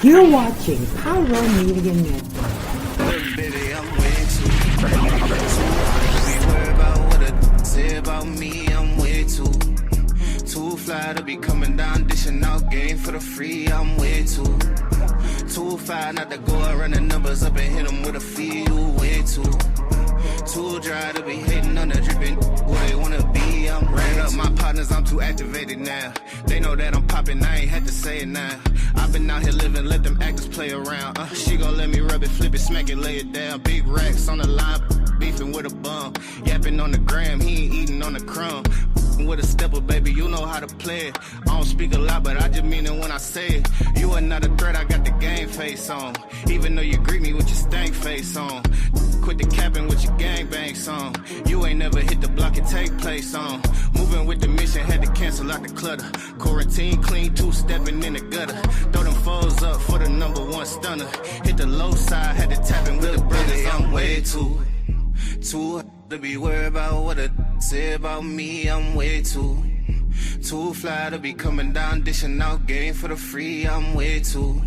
You're watching Pyro Media Network. Baby, I'm way too be worried about what it say about me. I'm way too fly to be coming down, dishing out game for the free. I'm way too fly not to go and run the numbers up and hit them with a fee. You way too dry to be hating on the dripping who they wanna be. I'm ran up my partners, I'm too activated now. They know that I'm popping, I ain't had to say it now. I've been out here living, let them actors play around. She gon' let me rub it, flip it, smack it, lay it down. Big racks on the line, beefing with a bum. Yapping on the gram, he ain't eating on the crumb. With a stepper, baby, you know how to play it. I don't speak a lot, but I just mean it when I say it. You are not a threat, I got the game face on. Even though you greet me with your stank face on. Quit the capping with your gangbang song. You ain't never hit the block and take place on. Moving with the mission, had to cancel out the clutter. Quarantine clean, two-stepping in the gutter. Throw them foes up for the #1 stunner. Hit the low side, had to tap in with the brothers. I'm way too to be worried about what it say about me. I'm way too fly to be coming down, dishing out game for the free. I'm way too.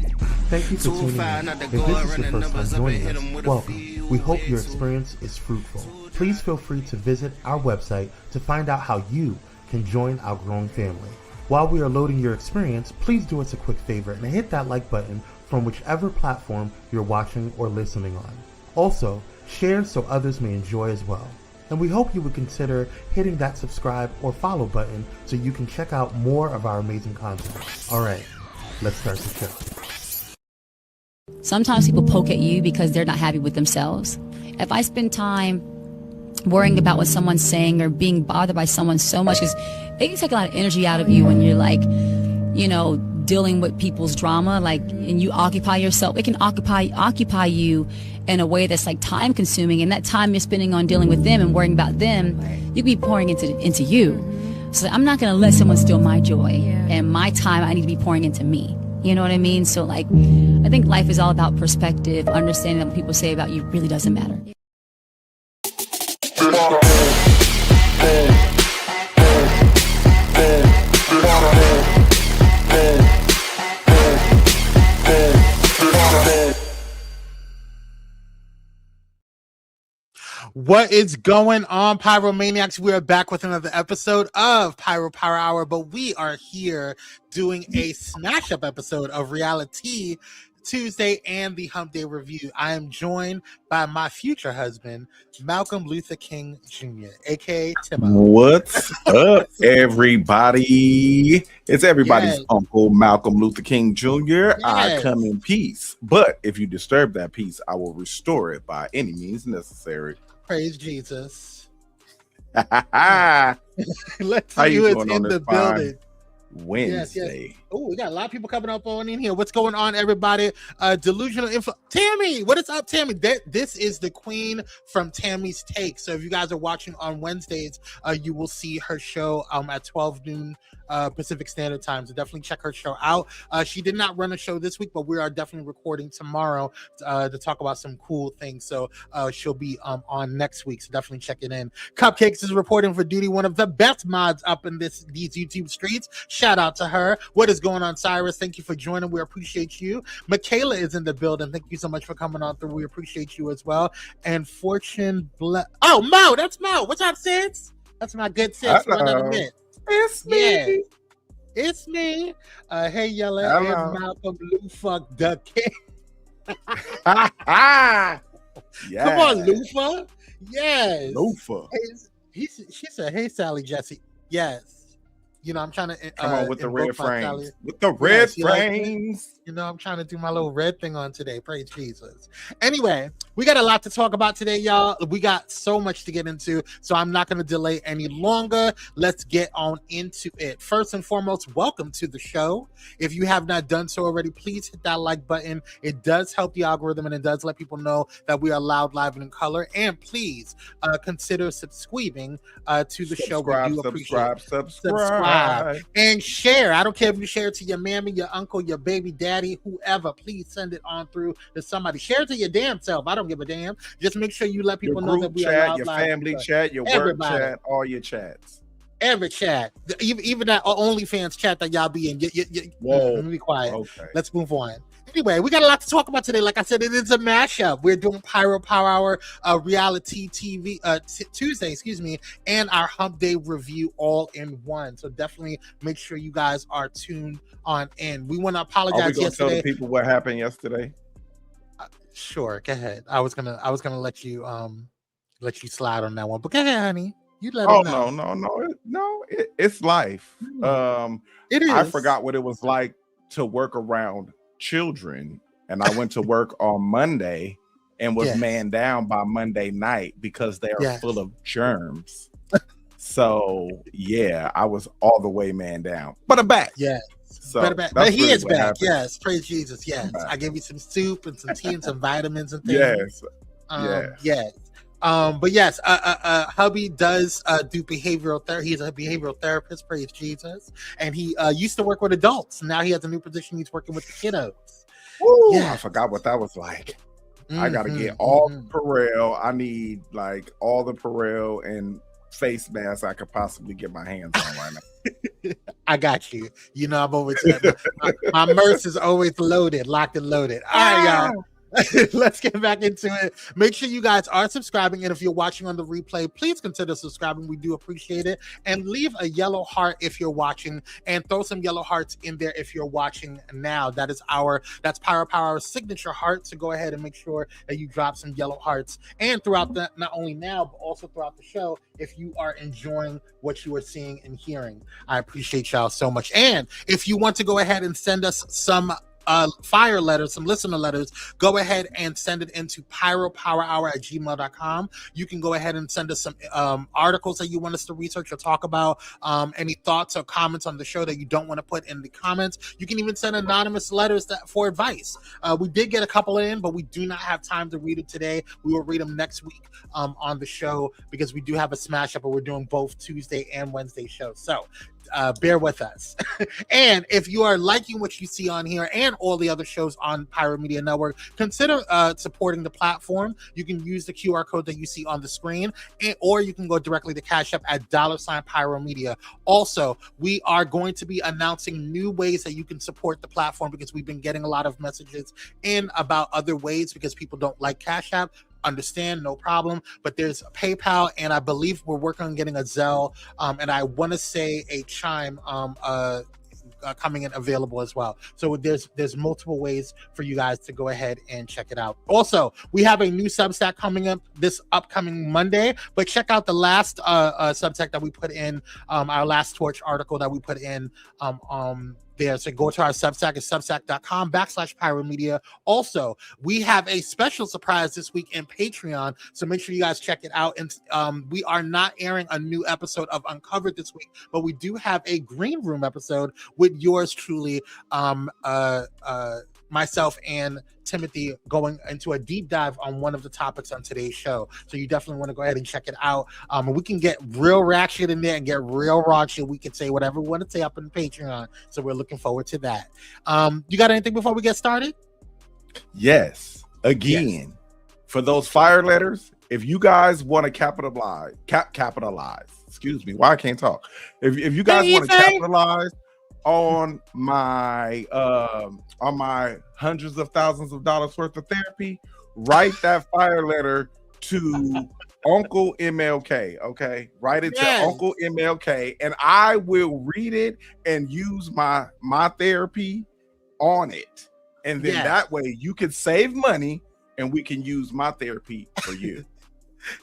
Thank you for tuning in. If this is your first time joining us, welcome. We hope your experience is fruitful. Please feel free to visit our website to find out how you can join our growing family. While we are loading your experience, please do us a quick favor and hit that like button from whichever platform you're watching or listening on. Also, share so others may enjoy as well. And we hope you would consider hitting that subscribe or follow button so you can check out more of our amazing content. All right, let's start the show. Sometimes people poke at you because they're not happy with themselves. If I spend time worrying about what someone's saying or being bothered by someone so much, because it can take a lot of energy out of you when you're like, you know, dealing with people's drama, like, and you occupy yourself. It can occupy you in a way that's like time consuming, and that time you're spending on dealing with them and worrying about them, you can be pouring into you. So I'm not going to let someone steal my joy and my time. I need to be pouring into me. You know what I mean? So like, I think life is all about perspective, understanding that what people say about you really doesn't matter. What is going on, Pyromaniacs? We are back with another episode of Pyro Power Hour, but we are here doing a smash-up episode of Reali-TEA Tuesday and the Hump Day Review. I am joined by my future husband, Malcolm Luther King Jr., a.k.a. Timo. What's up, everybody? It's everybody's uncle, Malcolm Luther King Jr. I come in peace, but if you disturb that peace, I will restore it by any means necessary. Praise Jesus. Let's see who is in the building. Wednesday. Yes. Oh, we got a lot of people coming up on in here. What's going on, everybody? Delusional info. Tammy, what is up, Tammy? This is the queen from Tammy's Take. So if you guys are watching on Wednesdays, you will see her show at 12 noon Pacific Standard Time. So definitely check her show out. She did not run a show this week, but we are definitely recording tomorrow to talk about some cool things. So she'll be on next week. So definitely check it in. Cupcakes is reporting for duty. One of the best mods up in these YouTube streets. Shout out to her. What is going on, Cyrus? Thank you for joining. We appreciate you. Michaela is in the building. Thank you so much for coming on through. We appreciate you as well. And Fortune Oh, Mo, that's Mo. What's up, sis? That's my good sis. It's me. Yeah. It's me. Hey, Yella and Malcolm Luther the King. Yeah. Come on, Luther. Yes. Luther. She said, hey, Sally Jesse. Yes. You know, I'm trying to come on with the red frames. With the red frames. You know, I'm trying to do my little red thing on today. Praise Jesus. Anyway, we got a lot to talk about today, y'all. We got so much to get into, so I'm not going to delay any longer. Let's get on into it. First and foremost, welcome to the show. If you have not done so already, please hit that like button. It does help the algorithm, and it does let people know that we are loud, live, and in color. And please consider subscribing to the show. We do appreciate subscribe and share. I don't care if you share it to your mammy, your uncle, your baby daddy, whoever. Please send it on through to somebody. Share it to your damn self. I don't give a damn. Just make sure you let people know that we are loud, your live, family chat, your work chat, all your chats. Every chat, even that OnlyFans chat that y'all be in. Whoa. Let me be quiet. Okay. Let's move on. Anyway, we got a lot to talk about today. Like I said, it is a mashup. We're doing Pyro Power Hour, Reality TV Tuesday, and our Hump Day review all in one. So definitely make sure you guys are tuned on in. We want to apologize. Are we gonna yesterday. tell the people what happened yesterday? Sure, go ahead. I was gonna let you slide on that one, but go ahead, honey. You let them know. No. It's life. It is. I forgot what it was like to work around children, and I went to work on Monday and was man down by Monday night because they are full of germs. So yeah, I was all the way man down, but I'm back. So but he is back. Happened. Yes, praise Jesus. Yes, I gave you some soup and some tea and some vitamins and things. Yes. But yes, hubby does do behavioral therapy. He's a behavioral therapist, praise Jesus. And he used to work with adults. Now he has a new position. He's working with the kiddos. Ooh, I forgot what that was like. I got to get all the Perel. I need like all the Perel and face masks I could possibly get my hands on right now. I got you. You know, I'm always my merch is always loaded, locked and loaded. All right, y'all. Let's get back into it. Make sure you guys are subscribing, and if you're watching on the replay, please consider subscribing. We do appreciate it. And leave a yellow heart if you're watching, and throw some yellow hearts in there if you're watching now. That's Pyro Power signature heart. So go ahead and make sure that you drop some yellow hearts, and throughout the, not only now but also throughout the show, if you are enjoying what you are seeing and hearing. I appreciate y'all so much. And if you want to go ahead and send us some fire letters, some listener letters, go ahead and send it into pyropowerhour@gmail.com. You can go ahead and send us some articles that you want us to research or talk about, any thoughts or comments on the show that you don't want to put in the comments. You can even send anonymous letters for advice. We did get a couple in, but we do not have time to read it today. We will read them next week on the show, because we do have a smash up, but we're doing both Tuesday and Wednesday shows. So bear with us. And if you are liking what you see on here and all the other shows on Pyro Media Network, consider supporting the platform. You can use the QR code that you see on the screen, or you can go directly to Cash App at $Pyro Media. Also, we are going to be announcing new ways that you can support the platform, because we've been getting a lot of messages in about other ways, because people don't like Cash App. Understand, no problem, but there's PayPal, and I believe we're working on getting a Zelle, and I want to say a Chime coming in available as well. So there's multiple ways for you guys to go ahead and check it out. Also, we have a new Substack coming up this upcoming Monday, but check out the last Substack that we put in, our last Torch article that we put in there. So go to our Substack, it's substack.com/Pyro Media. Also, we have a special surprise this week in Patreon, so make sure you guys check it out. And we are not airing a new episode of Uncovered this week, but we do have a Green Room episode with yours truly, myself and Timothy, going into a deep dive on one of the topics on today's show. So you definitely want to go ahead and check it out. And we can get real ratchet in there and get real raunchy. We can say whatever we want to say up in Patreon. So we're looking forward to that. You got anything before we get started? Yes. Again, for those fire letters, if you guys want to capitalize, excuse me, why I can't talk. If you guys want to capitalize on my hundreds of thousands of dollars worth of therapy, write that fire letter to Uncle MLK. Okay, write it to Uncle MLK, and I will read it and use my therapy on it, and then that way you can save money and we can use my therapy for you.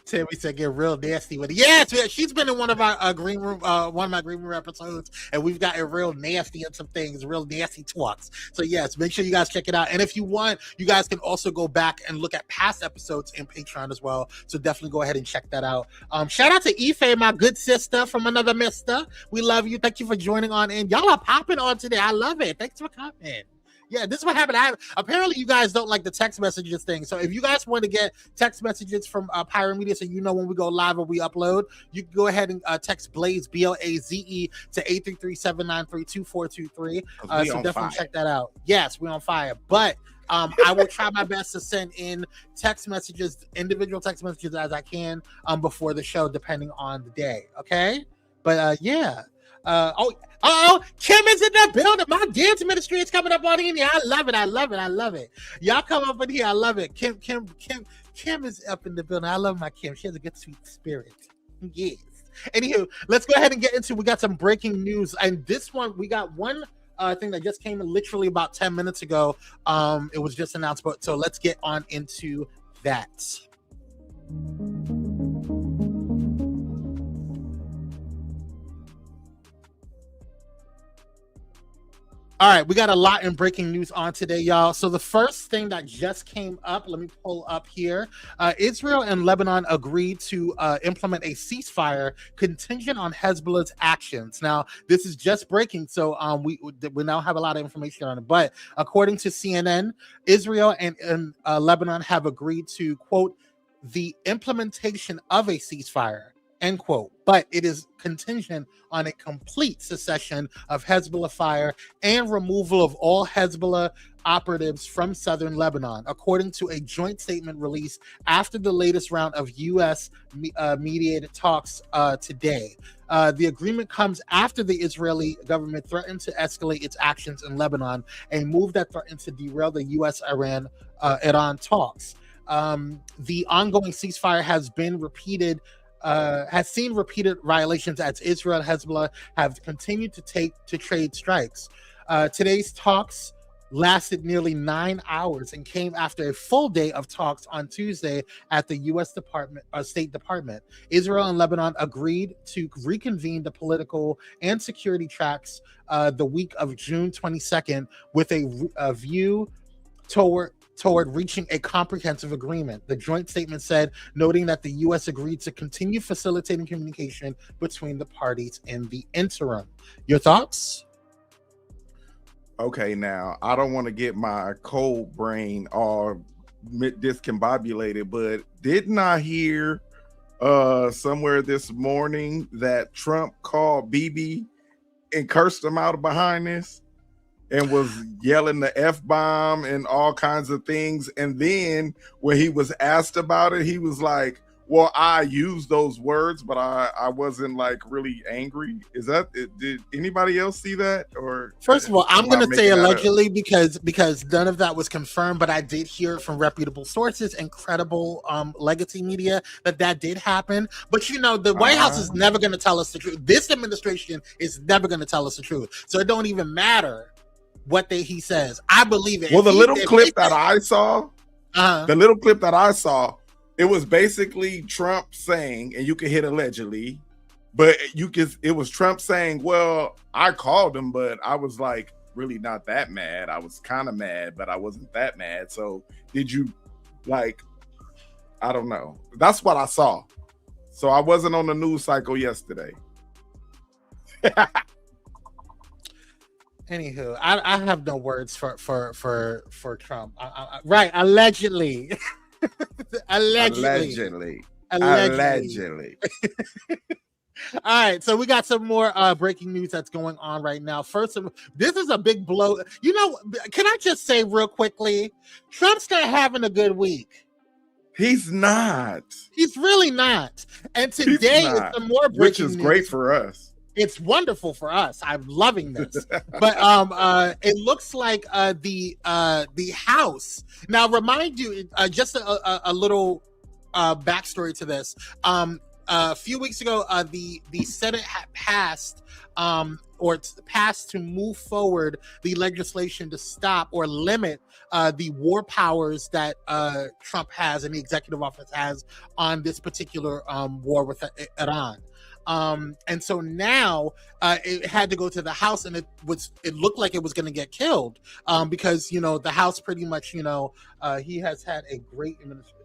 Tammy said get real nasty with it. Yes, she's been in one of our green room, one of my green room episodes, and we've gotten real nasty on some things, real nasty talks. So yes, make sure you guys check it out. And if you want, you guys can also go back and look at past episodes in Patreon as well. So definitely go ahead and check that out. Shout out to Ife, my good sister from another mister. We love you. Thank you for joining on in. Y'all are popping on today. I love it. Thanks for coming. Yeah, this is what happened. Apparently, you guys don't like the text messages thing. So if you guys want to get text messages from Pyro Media, so you know when we go live or we upload, you can go ahead and text Blaze, BLAZE, to 833-793-2423. So definitely check that out. Yes, we're on fire. But I will try my best to send in text messages, individual text messages as I can before the show, depending on the day. Okay? But yeah. Kim is in that building. My dance ministry is coming up on in here. I love it. Y'all come up in here. I love it. Kim is up in the building. I love my Kim. She has a good sweet spirit. Yes. Anywho, let's go ahead and get into. We got some breaking news, and this one we got one thing that just came in literally about 10 minutes ago. It was just announced, but so let's get on into that. All right, we got a lot in breaking news on today, y'all. So the first thing that just came up, let me pull up here. Israel and Lebanon agreed to implement a ceasefire contingent on Hezbollah's actions. Now, this is just breaking, so we now have a lot of information on it. But according to CNN, Israel and Lebanon have agreed to, quote, the implementation of a ceasefire, end quote, but it is contingent on a complete cessation of Hezbollah fire and removal of all Hezbollah operatives from southern Lebanon, according to a joint statement released after the latest round of U.S. mediated talks today. The agreement comes after the Israeli government threatened to escalate its actions in Lebanon, a move that threatened to derail the U.S.-Iran talks. The ongoing ceasefire has seen repeated violations as Israel and Hezbollah have continued to trade strikes. Today's talks lasted nearly 9 hours and came after a full day of talks on Tuesday at the U.S. State Department. Israel and Lebanon agreed to reconvene the political and security tracks the week of June 22nd with a view toward reaching a comprehensive agreement. The joint statement said, noting that the U.S. agreed to continue facilitating communication between the parties in the interim. Your thoughts? Okay, now, I don't want to get my cold brain all discombobulated, but didn't I hear somewhere this morning that Trump called Bibi and cursed him out behind this? And was yelling the F-bomb and all kinds of things. And then when he was asked about it, he was like, well, I used those words, but I wasn't like really angry. Did anybody else see that? Or first of all, I'm going to say allegedly because none of that was confirmed, but I did hear it from reputable sources and credible legacy media that did happen. But you know, the White House is never going to tell us the truth. This administration is never going to tell us the truth. So it don't even matter what he says. I believe it. Well, the little clip that I saw, it was basically Trump saying, and you can hit allegedly, but it was Trump saying, well, I called him, but I was like really not that mad. I was kind of mad, but I wasn't that mad. So did you like, I don't know. That's what I saw. So I wasn't on the news cycle yesterday. Anywho, I have no words for Trump. Right, allegedly. allegedly. All right, so we got some more breaking news that's going on right now. First of all, this is a big blow. You know, can I just say real quickly, Trump's not having a good week. He's not. He's really not. And today is some more breaking which is news. Great for us. It's wonderful for us. I'm loving this. But it looks like the House. Now, remind you, just a little backstory to this. A few weeks ago, the Senate had passed passed to move forward the legislation to stop or limit the war powers that Trump has and the executive office has on this particular war with Iran. And so now it had to go to the House, and it looked like it was going to get killed because, you know, the House pretty much, you know, he has had a great administration.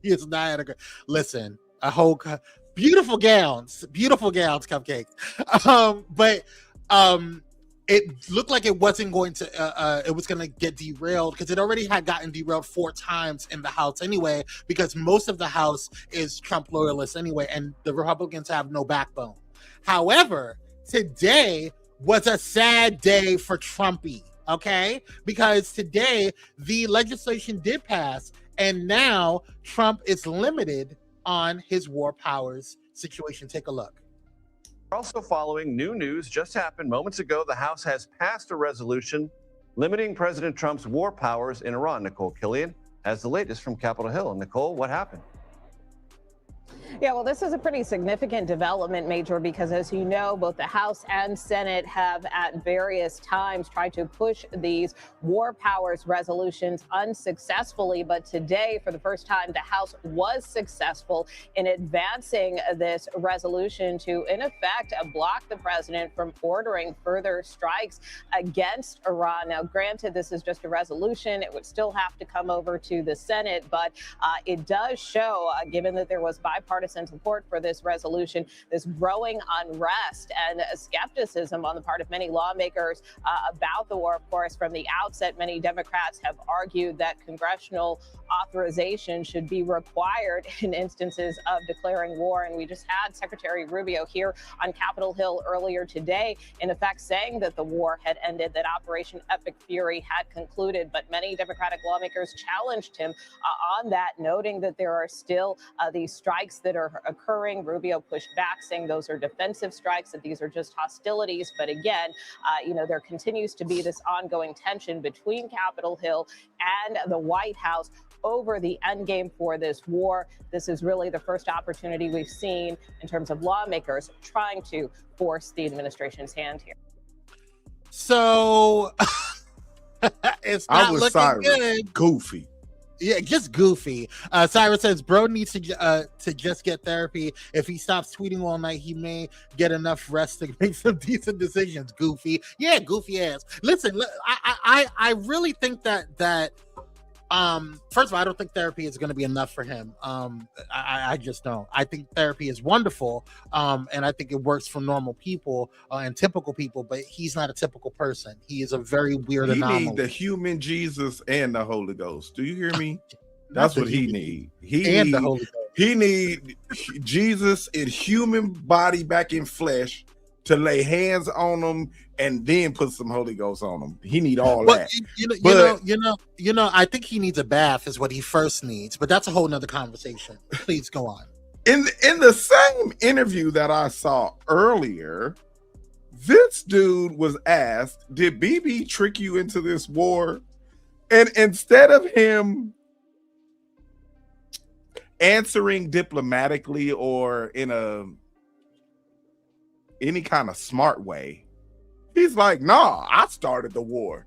He has not had a good, listen, a whole beautiful gowns, cupcakes. But it looked like it wasn't going to, it was going to get derailed because it already had gotten derailed 4 times in the House anyway, because most of the House is Trump loyalists anyway, and the Republicans have no backbone. However, today was a sad day for Trumpy, okay? Because today the legislation did pass, and now Trump is limited on his war powers situation. Take a look. Also following, new news just happened moments ago. The House has passed a resolution limiting President Trump's war powers in Iran. Nicole Killian has the latest from Capitol Hill. Nicole, what happened? Yeah, well, this is a pretty significant development, Major, because as you know, both the House and Senate have at various times tried to push these war powers resolutions unsuccessfully. But today, for the first time, the House was successful in advancing this resolution to, in effect, block the president from ordering further strikes against Iran. Now, granted, this is just a resolution. It would still have to come over to the Senate, but it does show, given that there was bipartisan support for this resolution, this growing unrest and skepticism on the part of many lawmakers about the war. Of course, from the outset, many Democrats have argued that congressional authorization should be required in instances of declaring war. And we just had Secretary Rubio here on Capitol Hill earlier today, in effect saying that the war had ended, that Operation Epic Fury had concluded. But many Democratic lawmakers challenged him on that, noting that there are still these strikes that are occurring. Rubio pushed back, saying those are defensive strikes, that these are just hostilities. But again, there continues to be this ongoing tension between Capitol Hill and the White House over the end game for this war. This is really the first opportunity we've seen in terms of lawmakers trying to force the administration's hand here. So it's not looking Cyrus. good. Goofy. Yeah, just goofy. Cyrus says bro needs to just get therapy. If he stops tweeting all night, he may get enough rest to make some decent decisions. Goofy. Yeah, goofy ass. Listen, I really think that first of all, I don't think therapy is going to be enough for him. I just don't. I think therapy is wonderful, and I think it works for normal people and typical people. But he's not a typical person. He is a very weird anomaly. He need the human Jesus and the Holy Ghost. Do you hear me? That's what he need. The Holy Ghost. He need Jesus in human body back in flesh to lay hands on him and then put some Holy Ghost on him. He need all that. I think he needs a bath is what he first needs, but that's a whole nother conversation. Please go on. In the same interview that I saw earlier, this dude was asked, did BB trick you into this war? And instead of him answering diplomatically or in any kind of smart way, he's like, nah, I started the war.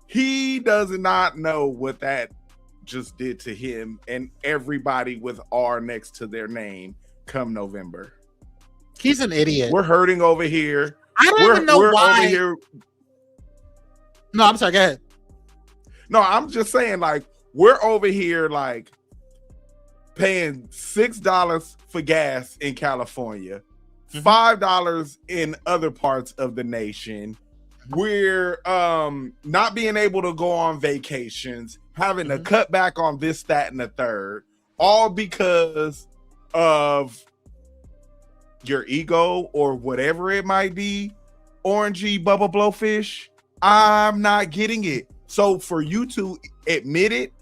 He does not know what that just did to him and everybody with R next to their name come November. He's an idiot. We're hurting over here. I don't even know why. Over here. No, I'm sorry, go ahead. No, I'm just saying, like, we're over here like paying $6 for gas in California, $5 in other parts of the nation. We're not being able to go on vacations, having to cut back on this, that, and the third, all because of your ego or whatever it might be. Orangey bubble blowfish, I'm not getting it. So for you to admit it,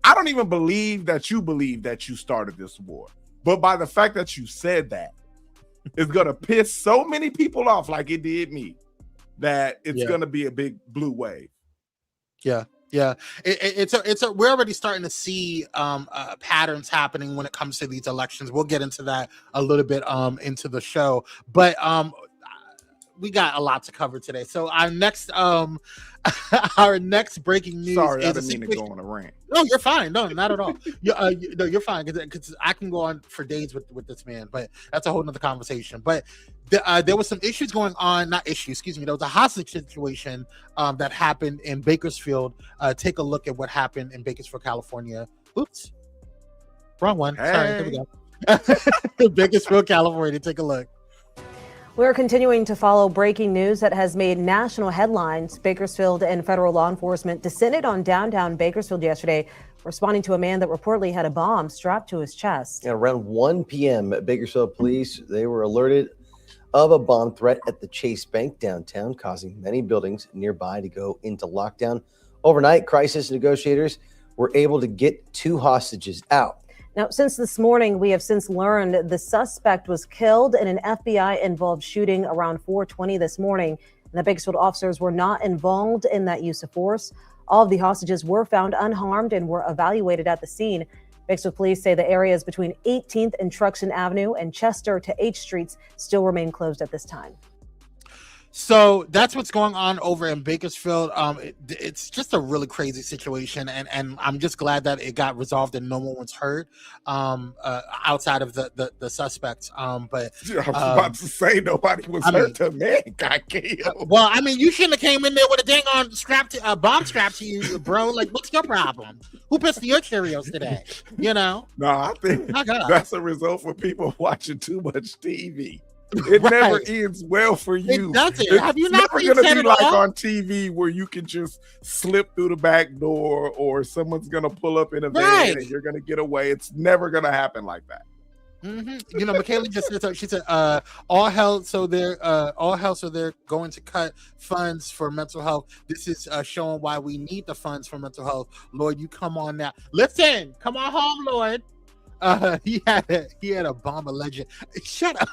I don't even believe that you started this war, but by the fact that you said that, it's gonna piss so many people off like it did me, that it's gonna be a big blue wave. Yeah. We're already starting to see patterns happening when it comes to these elections. We'll get into that a little bit into the show, but we got a lot to cover today. So our next breaking news. Sorry, I didn't mean to go on a rant. No, you're fine. No, not at all. You're fine, because I can go on for days with this man, but that's a whole nother conversation. But there was some issues going on. Not issues, excuse me. There was a hostage situation that happened in Bakersfield. Take a look at what happened in Bakersfield, California. Oops, wrong one. Hey. Sorry, here we go. Bakersfield, California. Take a look. We're continuing to follow breaking news that has made national headlines. Bakersfield and federal law enforcement descended on downtown Bakersfield yesterday, responding to a man that reportedly had a bomb strapped to his chest. Around 1 p.m., Bakersfield police, they were alerted of a bomb threat at the Chase Bank downtown, causing many buildings nearby to go into lockdown. Overnight, crisis negotiators were able to get 2 hostages out. Now, since this morning, we have since learned the suspect was killed in an FBI-involved shooting around 4:20 this morning. And the Bakersfield officers were not involved in that use of force. All of the hostages were found unharmed and were evaluated at the scene. Bakersfield police say the areas between 18th and Truxton Avenue and Chester to H Streets still remain closed at this time. So that's what's going on over in Bakersfield. It's just a really crazy situation, and I'm just glad that it got resolved and no one was hurt outside of the suspects. But I was about to say nobody was hurt. The man got killed. Well, I mean, you shouldn't have came in there with a dang on bomb strapped to you, bro. Like, what's your problem? Who pissed your Cheerios today? You know? No, I think that's a result for people watching too much TV. It Right. never ends well for you. It doesn't. It's Have you not never seen gonna be Ted like Law? on TV where you can just slip through the back door or someone's gonna pull up in a van Right. and you're gonna get away. It's never gonna happen like that. Mm-hmm. You know, Michaela just said, she said, all hell, so they're going to cut funds for mental health. This is showing why we need the funds for mental health. Lord, you come on now. Listen, come on home, Lord. He had a bomb alleged. Shut up.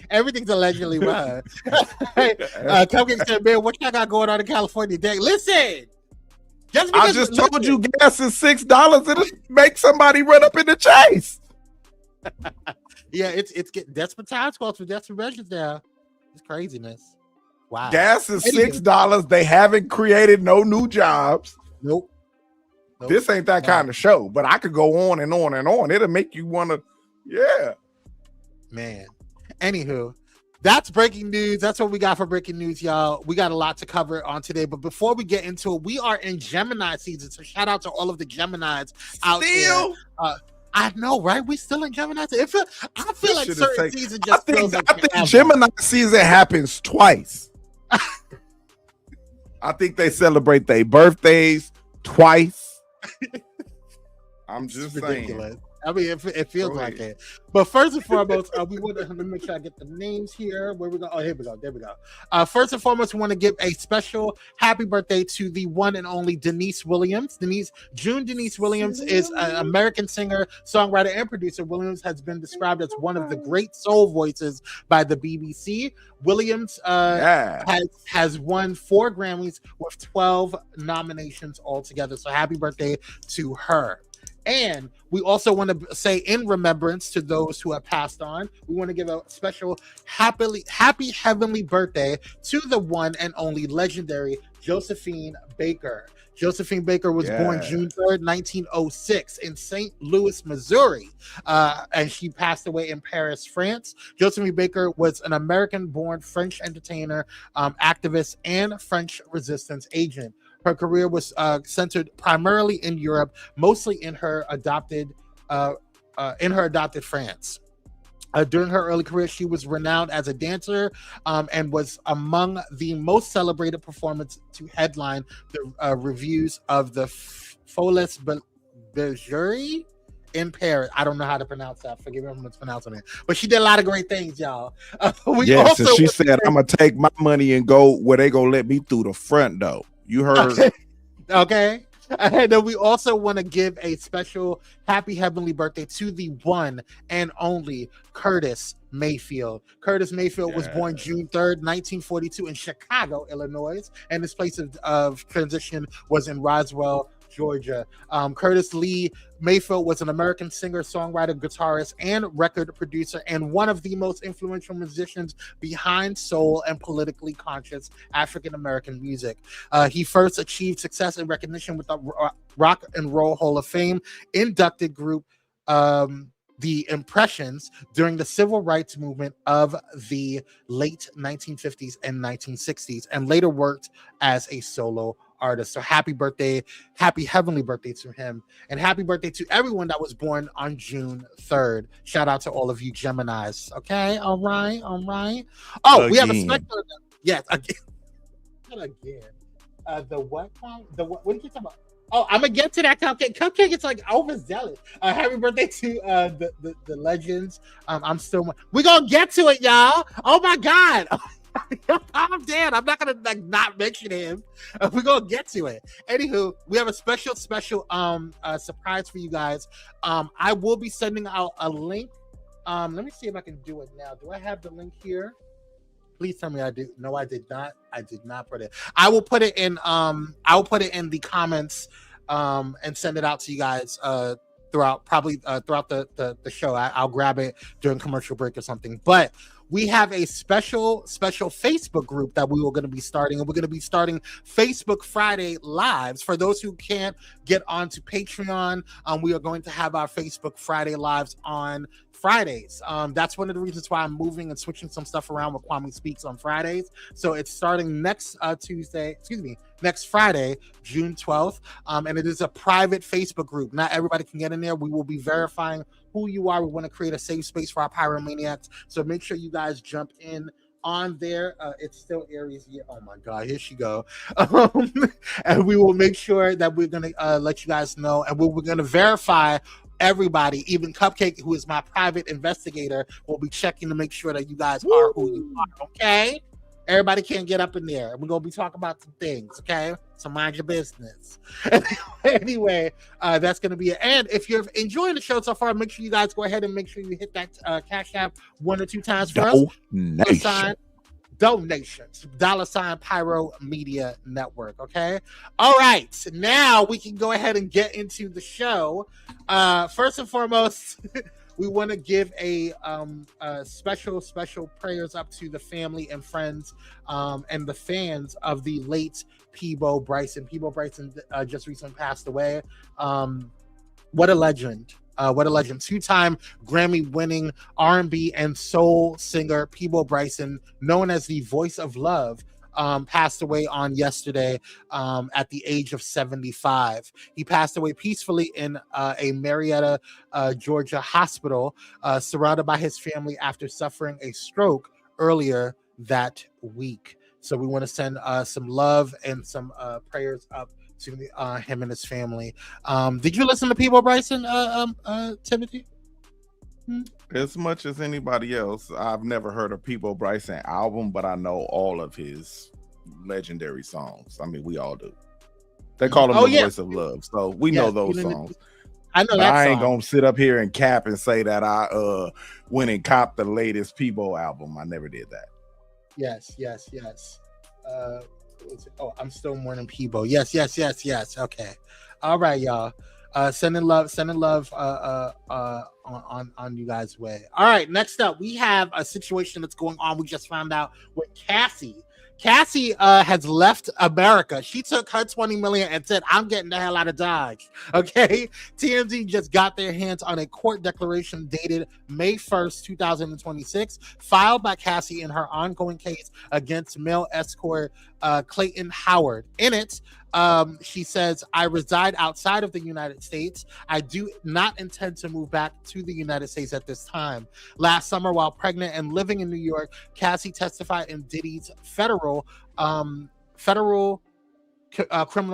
Everything's allegedly right. Cupcake said, man, what y'all got going on in California today? Listen. I just told you gas is $6. It'll make somebody run up in the chase. Yeah, it's getting desperate times calls for desperate measures now. It's craziness. Wow. Gas is $6. They haven't created no new jobs. Nope. This ain't that kind of show, but I could go on and on and on. It'll make you want to, yeah. Man. Anywho, that's breaking news. That's what we got for breaking news, y'all. We got a lot to cover on today, but before we get into it, we are in Gemini season. So shout out to all of the Geminis out there. I know, right? We still in Gemini. I feel like certain seasons just feels like I think Gemini season happens twice. I think they celebrate their birthdays twice. I'm just ridiculous. I mean, it feels like it. But first and foremost, we want to make sure I get the names here. Where we go? Oh, here we go. There we go. First and foremost, we want to give a special happy birthday to the one and only Denise Williams. Denise Williams is an American singer, songwriter, and producer. Williams has been described as one of the great soul voices by the BBC. Williams has won 4 Grammys with 12 nominations altogether. So happy birthday to her. And we also want to say, in remembrance to those who have passed on, we want to give a special happy heavenly birthday to the one and only legendary Josephine Baker. Josephine Baker was born June 3rd, 1906 in St. Louis, Missouri, and she passed away in Paris, France. Josephine Baker was an American-born French entertainer, activist, and French resistance agent. Her career was centered primarily in Europe, mostly in her adopted France. During her early career, she was renowned as a dancer and was among the most celebrated performers to headline the reviews of the Folies Bergère in Paris. I don't know how to pronounce that. Forgive me if I'm mispronouncing it. But she did a lot of great things, y'all. Yes, and she said, I'm going to take my money and go where they going to let me through the front door. You heard. Okay. And then we also want to give a special happy heavenly birthday to the one and only Curtis Mayfield. Curtis Mayfield was born June 3rd, 1942 in Chicago, Illinois, and his place of transition was in Roswell, Georgia. Curtis Lee Mayfield was an American singer, songwriter, guitarist, and record producer, and one of the most influential musicians behind soul and politically conscious African-American music. He first achieved success and recognition with the Rock and Roll Hall of Fame inducted group, the Impressions, during the civil rights movement of the late 1950s and 1960s, and later worked as a solo artist. So happy birthday, happy heavenly birthday to him, and happy birthday to everyone that was born on June 3rd. Shout out to all of you Geminis. Okay, all right. Oh, we have a special. Yes, again. The what? The what? What did you talk about? Oh, I'm gonna get to that cupcake. Cupcake is like overzealous. Happy birthday to the legends. We're gonna get to it, y'all. Oh my god. I'm dead. I'm not gonna not mention him. We're gonna get to it. Anywho, we have a special surprise for you guys. I will be sending out a link. Let me see if I can do it now. Do I have the link here? Please tell me I do. No, I did not. I did not put it. I will put it in. I will put it in the comments. And send it out to you guys. Throughout the show. I'll grab it during commercial break or something. But we have a special Facebook group that we were going to be starting, and we're going to be starting Facebook Friday Lives. For those who can't get onto Patreon, we are going to have our Facebook Friday Lives on Fridays. That's one of the reasons why I'm moving and switching some stuff around with Kwame Speaks on Fridays. So it's starting next Friday, June 12th. And it is a private Facebook group. Not everybody can get in there. We will be verifying who you are. We want to create a safe space for our pyromaniacs. So make sure you guys jump in on there. It's still Aries year. Oh my God, here she go. And we will make sure that we're going to let you guys know. And we're going to verify everybody, even Cupcake, who is my private investigator, will be checking to make sure that you guys are who you are. Okay? Everybody can't get up in there. We're going to be talking about some things, okay? So mind your business. Anyway, that's going to be it. And if you're enjoying the show so far, make sure you guys go ahead and make sure you hit that Cash App 1 or 2 times for us. Donations. $ Pyro Media Network, okay? All right. Now we can go ahead and get into the show. First and foremost, we want to give a special prayers up to the family and friends and the fans of the late Peabo Bryson. Peabo Bryson just recently passed away. What a legend. What a legend. 2-time Grammy-winning R&B and soul singer Peabo Bryson, known as the Voice of Love, passed away on yesterday at the age of 75. He passed away peacefully in a Marietta, Georgia hospital, surrounded by his family after suffering a stroke earlier that week. So we want to send some love and some prayers up to him and his family. Did you listen to Peabo Bryson, Timothy? As much as anybody else, I've never heard a Peabo Bryson album, but I know all of his legendary songs. I mean, we all do. They call him the Voice of Love, so we know those songs. I know but that I ain't song. gonna sit up here and cap and say that I went and copped the latest Peabo album. I never did that. Yes. I'm still mourning Peabo. Yes. Okay. All right, y'all. Sending love on you guys' way. All right, next up, we have a situation that's going on. We just found out with Cassie. Cassie has left America. She took her $20 million and said, I'm getting the hell out of Dodge. Okay. TMZ just got their hands on a court declaration dated May 1st, 2026, filed by Cassie in her ongoing case against male escort Clayton Howard. In it, she says, I reside outside of the United States. I do not intend to move back to the United States at this time. Last summer, while pregnant and living in New York, Cassie testified in Diddy's federal criminal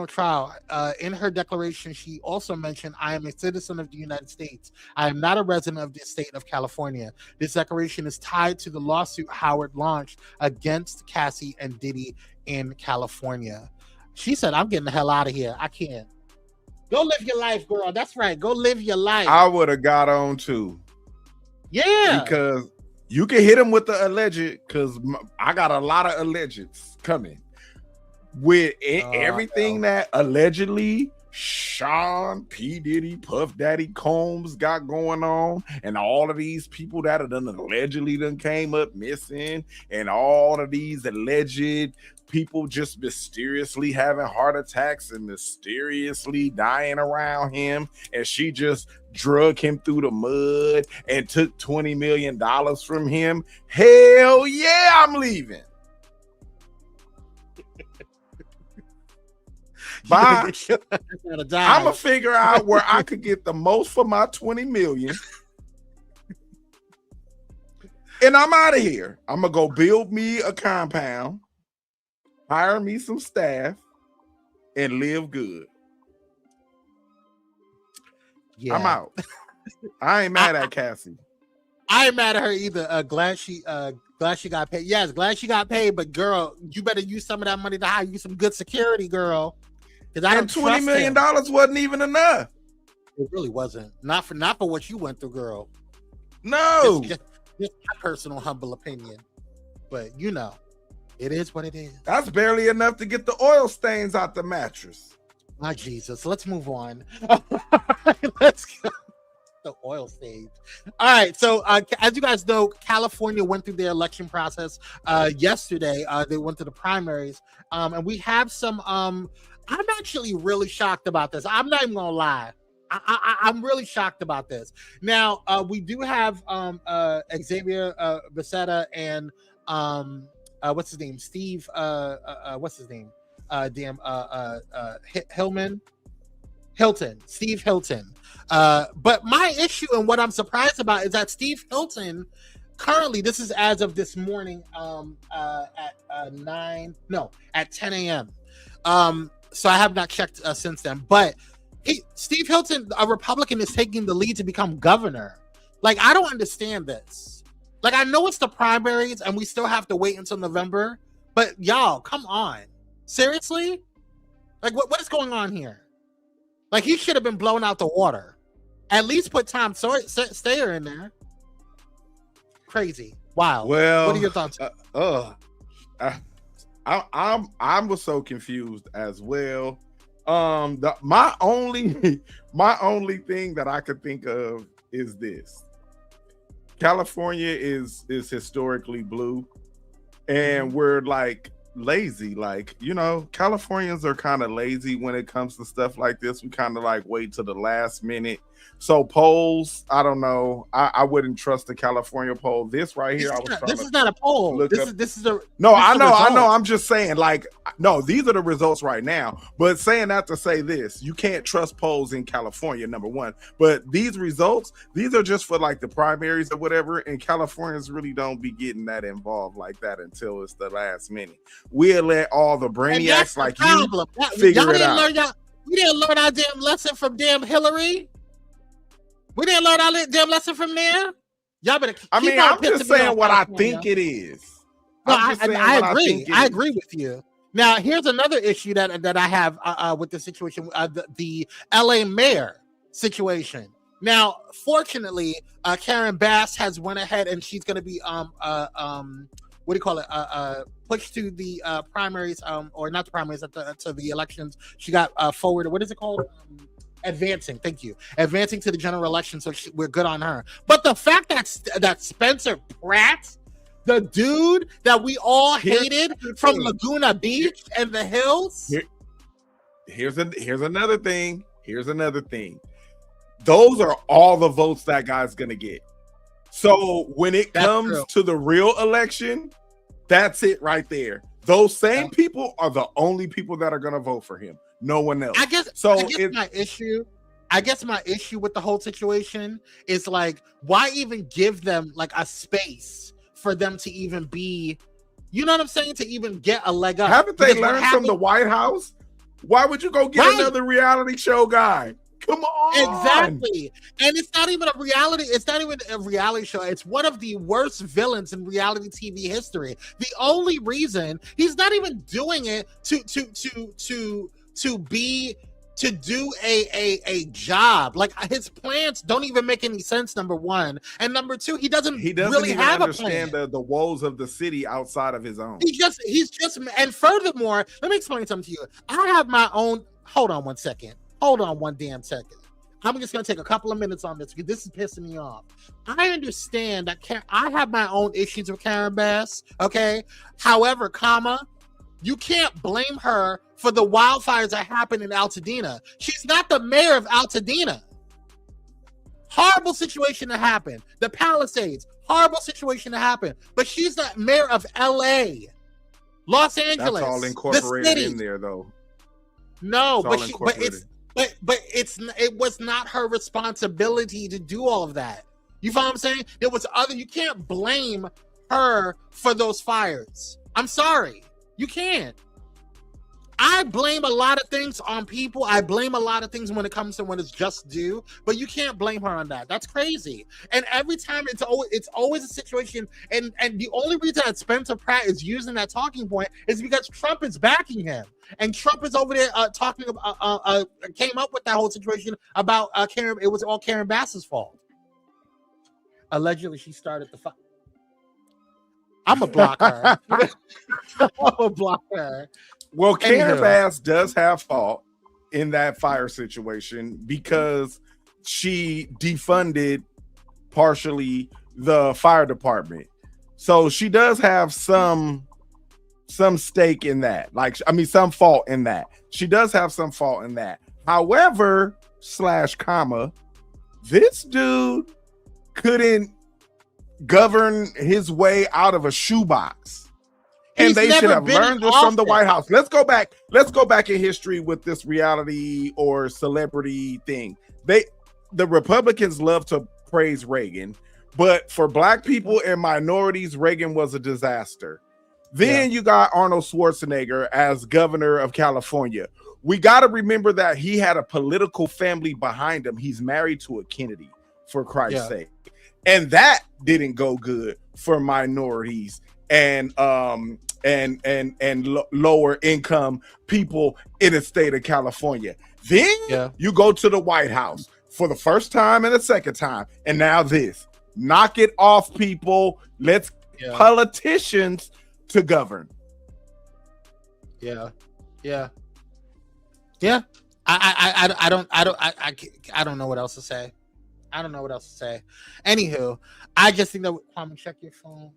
trial. In her declaration, she also mentioned, I am a citizen of the United States. I am not a resident of the state of California. This declaration is tied to the lawsuit Howard launched against Cassie and Diddy in California. She said, I'm getting the hell out of here. I can't. Go live your life, girl. That's right. Go live your life. I would have got on too. Yeah. Because you can hit him with the alleged, because I got a lot of allegeds coming. With everything that allegedly Sean P. Diddy, Puff Daddy Combs got going on, and all of these people that have allegedly came up missing, and all of these alleged people just mysteriously having heart attacks and mysteriously dying around him, and she just drug him through the mud and took $20 million from him. Hell yeah, I'm leaving. Bye. I'm gonna figure out where I could get the most for my 20 million. And I'm out of here. I'm gonna go build me a compound, hire me some staff, and live good. Yeah. I'm out. I ain't mad at Cassie. I ain't mad at her either. Glad she Glad she got paid. Yes, glad she got paid. But girl, you better use some of that money to hire you some good security, girl. Because I don't $20 million wasn't even enough. It really wasn't. Not for what you went through, girl. No. Just my personal humble opinion. But you know, it is what it is. That's barely enough to get the oil stains out the mattress. My Jesus. Let's move on. Let's go. The oil stage. All right. So, as you guys know, California went through their election process yesterday. They went to the primaries, and we have some. I'm actually really shocked about this. I'm not even gonna lie. I'm really shocked about this. Now, we do have Xavier Becerra and what's his name? Steve. What's his name? Hilton. Steve Hilton. But my issue and what I'm surprised about is that Steve Hilton currently, this is as of this morning at 10 a.m. So I have not checked since then. But Steve Hilton, a Republican, is taking the lead to become governor. Like, I don't understand this. Like, I know it's the primaries and we still have to wait until November. But y'all, come on. Seriously? Like, what is going on here? Like, he should have been blown out the water. At least put Tom Steyer in there. Crazy. Wow. Well, what are your thoughts? I was so confused as well. My only thing that I could think of is this: California is historically blue, and we're like lazy. Like, you know, Californians are kind of lazy when it comes to stuff like this. We kind of like wait to the last minute. So polls, I don't know. I wouldn't trust the California poll. This right here, this is not a poll. This is a no. I know. I'm just saying, like, no, these are the results right now. But saying that to say this, you can't trust polls in California, number one. But these results, these are just for like the primaries or whatever. And Californians really don't be getting that involved like that until it's the last minute. We'll let all the brainiacs like you figure it out. We didn't learn our damn lesson from damn Hillary. We didn't learn our damn lesson from there. Y'all better keep I'm just saying what I think it is. No, I agree. I agree with you. Now, here's another issue that I have with the situation, the LA mayor situation. Now, fortunately, Karen Bass has went ahead and she's going to be what do you call it? Pushed to the primaries, or not the primaries, to the elections. She got forwarded. What is it called? Advancing. Thank you. Advancing to the general election. So we're good on her. But the fact that Spencer Pratt, the dude that we all hated from Laguna Beach and the hills. Here's another thing. Here's another thing. Those are all the votes that guy's gonna get. So when it comes to the real election, that's it right there. Those same people are the only people that are gonna vote for him. No one else. I guess my issue with the whole situation is like, why even give them like a space for them to even be, you know what I'm saying, to even get a leg up? Haven't they learned from the White House? Why would you go get another reality show guy? Come on. Exactly. And it's not even a reality. It's not even a reality show. It's one of the worst villains in reality TV history. The only reason he's not even doing it to do a job. Like, his plans don't even make any sense, number one. And number two, he doesn't really even have understand the woes of the city outside of his own. He's just, and furthermore, let me explain something to you. I have my own, hold on one damn second. I'm just going to take a couple of minutes on this because this is pissing me off. I understand that I have my own issues with Karen Bass, okay? However, you can't blame her for the wildfires that happened in Altadena. She's not the mayor of Altadena. Horrible situation to happen. The Palisades, horrible situation to happen. But she's not mayor of LA, Los Angeles. That's all incorporated in there, though. No, it was not her responsibility to do all of that. You follow what I'm saying? There was you can't blame her for those fires. I'm sorry. You can't. I blame a lot of things on people. I blame a lot of things when it comes to when it's just due, but you can't blame her on that. That's crazy. And every time it's always a situation. And the only reason that Spencer Pratt is using that talking point is because Trump is backing him, and Trump is over there talking about came up with that whole situation about Karen. It was all Karen Bass's fault. Allegedly, she started the fight. I'm a block her. I'm a block her. Well, Karen Bass does have fault in that fire situation because she defunded partially the fire department. So she does have some stake in that. Some fault in that. She does have some fault in that. However, this dude couldn't govern his way out of a shoebox. And they should have learned this from the White House. Let's go back in history with this reality or celebrity thing. The Republicans love to praise Reagan, but for black people and minorities, Reagan was a disaster. Then you got Arnold Schwarzenegger as governor of California. We got to remember that he had a political family behind him. He's married to a Kennedy, for Christ's sake. And that didn't go good for minorities and lower income people in the state of California. Then you go to the White House for the first time and the second time, and now this. Knock it off, people. Let's politicians to govern. Yeah. I don't know what else to say. Anywho, I just think that Kwame, check your phone.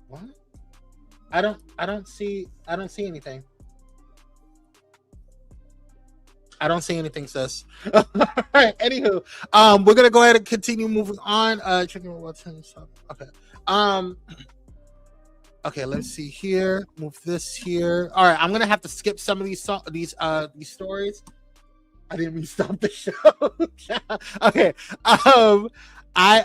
What? I don't see anything. I don't see anything, sis. All right. Anywho, we're gonna go ahead and continue moving on. Checking what's in stuff. Okay. Okay, let's see here. Move this here. All right, I'm gonna have to skip some of these stories. I didn't mean to stop the show. Okay. I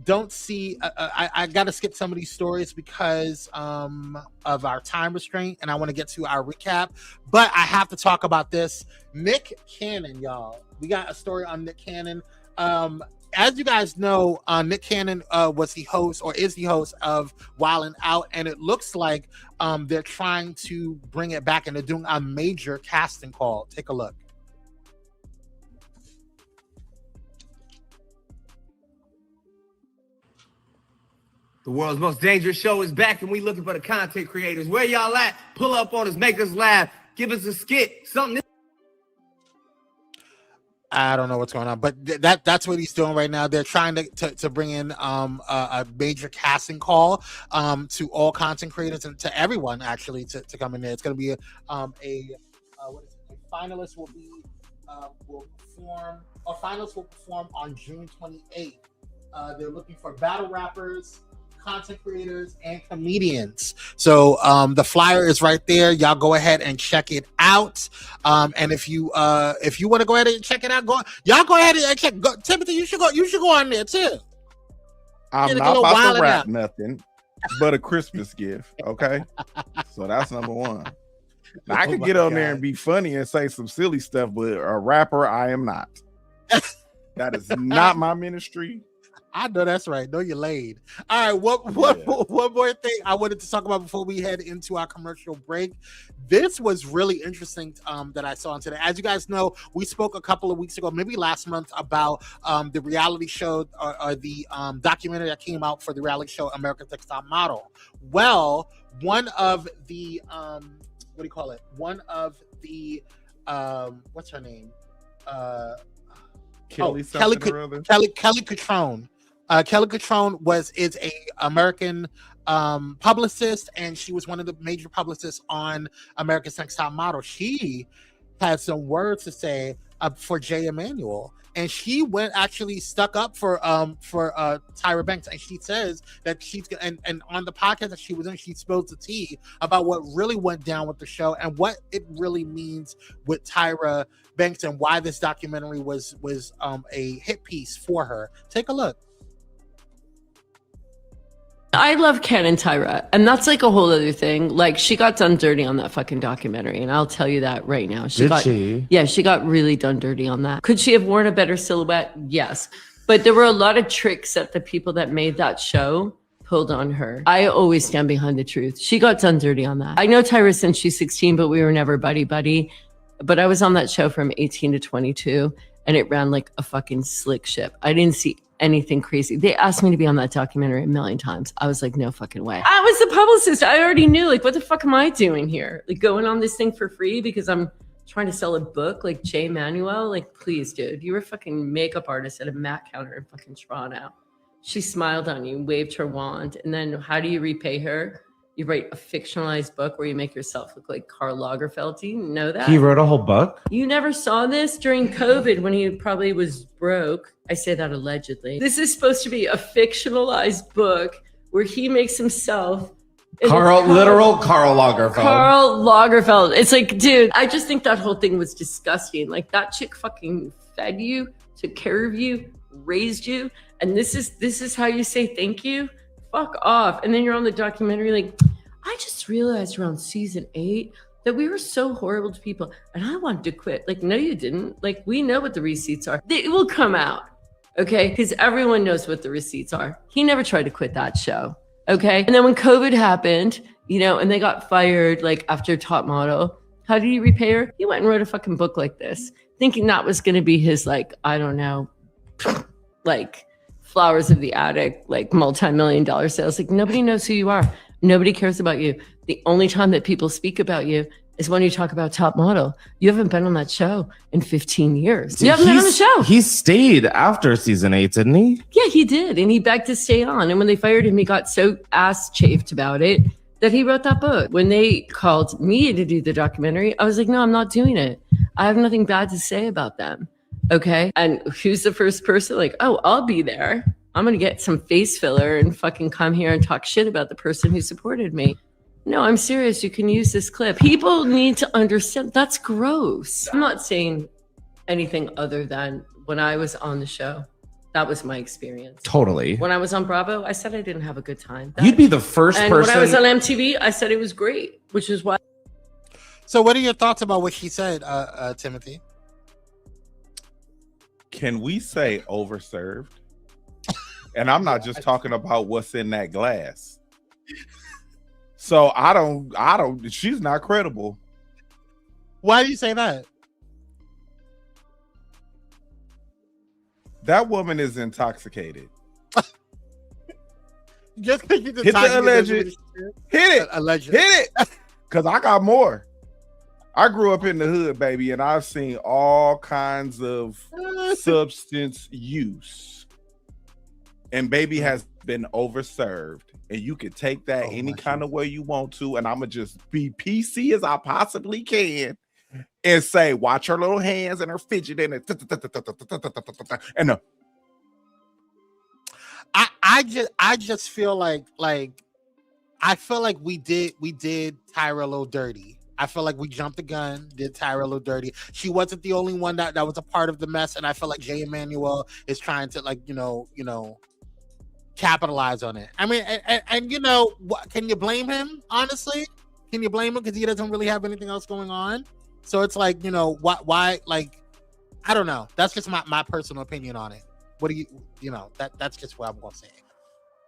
don't see. I gotta skip some of these stories because of our time restraint, and I want to get to our recap. But I have to talk about this. Nick Cannon, y'all. We got a story on Nick Cannon. As you guys know, Nick Cannon was the host or is the host of Wild 'N Out, and it looks like they're trying to bring it back and they're doing a major casting call. Take a look. The world's most dangerous show is back, and we looking for the content creators. Where y'all at? Pull up on us, make us laugh, give us a skit, something. I don't know what's going on, but that's what he's doing right now. They're trying to bring in a major casting call to all content creators and to everyone actually to come in there. It's going to be finalists will perform on June 28th. They're looking for battle rappers, content creators, and comedians. So the flyer is right there. Y'all go ahead and check it out. And if you want to go ahead and check it out, go ahead and check. Timothy, you should go on there too. I'm not about to rap nothing but a Christmas gift. Okay, so that's number one. Now, I could get on there and be funny and say some silly stuff, but a rapper, I am not. That is not my ministry. I know that's right. No, you're laid. All right. One more thing I wanted to talk about before we head into our commercial break. This was really interesting that I saw on today. As you guys know, we spoke a couple of weeks ago, maybe last month, about the reality show or the documentary that came out for the reality show America's Next Top Model. Well, one of the what's her name? Kelly Cutrone. Kelly Cutrone is a American publicist, and she was one of the major publicists on America's Next Top Model. She had some words to say for Jay Emanuel, and she stuck up for Tyra Banks, and she says that and on the podcast that she was in, she spills the tea about what really went down with the show and what it really means with Tyra Banks and why this documentary was a hit piece for her. Take a look. I love Ken and Tyra, and that's like a whole other thing. Like, she got done dirty on that fucking documentary, and I'll tell you that right now. Did she? Yeah, she got really done dirty on that. Could she have worn a better silhouette? Yes. But there were a lot of tricks that the people that made that show pulled on her. I always stand behind the truth. She got done dirty on that. I know Tyra since she's 16, but we were never buddy-buddy. But I was on that show from 18 to 22, and it ran like a fucking slick ship. I didn't see anything crazy. They asked me to be on that documentary a million times. I was like, no fucking way. I was the publicist. I already knew, like, what the fuck am I doing here? Like, going on this thing for free because I'm trying to sell a book like Jay Manuel? Like, please, dude. You were a fucking makeup artist at a Mac counter in fucking Toronto. She smiled on you, waved her wand, and then how do you repay her? You write a fictionalized book where you make yourself look like Karl Lagerfeld. Do you know that? He wrote a whole book? You never saw this during COVID when he probably was broke. I say that allegedly. This is supposed to be a fictionalized book where he makes himself Literal Karl Lagerfeld. Karl Lagerfeld. It's like, dude, I just think that whole thing was disgusting. Like, that chick fucking fed you, took care of you, raised you, and this is how you say thank you? Fuck off. And then you're on the documentary like, I just realized around season 8 that we were so horrible to people and I wanted to quit. Like, no, you didn't. Like, we know what the receipts are. It will come out, okay? Because everyone knows what the receipts are. He never tried to quit that show, okay? And then when COVID happened, you know, and they got fired, like, after Top Model, how did he repay her? He went and wrote a fucking book like this, thinking that was going to be his, like, I don't know, like, Flowers of the Attic, like, multi-million-dollar sales. Like, nobody knows who you are. Nobody cares about you. The only time that people speak about you is when you talk about Top Model. You haven't been on that show in 15 years. You haven't been on the show. He stayed after season 8, didn't he? Yeah, he did. And he begged to stay on. And when they fired him, he got so ass chafed about it that he wrote that book. When they called me to do the documentary, I was like, no, I'm not doing it. I have nothing bad to say about them. Okay. And who's the first person? Like, oh, I'll be there. I'm going to get some face filler and fucking come here and talk shit about the person who supported me. No, I'm serious. You can use this clip. People need to understand that's gross. I'm not saying anything other than when I was on the show, that was my experience. Totally. When I was on Bravo, I said I didn't have a good time. You'd be the first person. When I was on MTV, I said it was great, which is why. So what are your thoughts about what she said, Timothy? Can we say overserved? And I'm not just talking about what's in that glass. So I don't, she's not credible. Why do you say that? That woman is intoxicated. Just because you hit the alleged. Hit it. Alleged. Hit it. Because I got more. I grew up in the hood, baby, and I've seen all kinds of substance use. And baby has been overserved. And you can take that any kind of way you want to. And I'm going to just be PC as I possibly can and say, watch her little hands and her fidgeting. And I just feel like I feel like we did Tyra a little dirty. I feel like we jumped the gun, did Tyra a little dirty. She wasn't the only one that was a part of the mess, and I feel like Jay Emanuel is trying to, like, you know, capitalize on it. I mean, and you know, can you blame him? Honestly, can you blame him because he doesn't really have anything else going on? So it's like, you know, why? Like, I don't know. That's just my personal opinion on it. What do you know? That's just what I'm gonna say.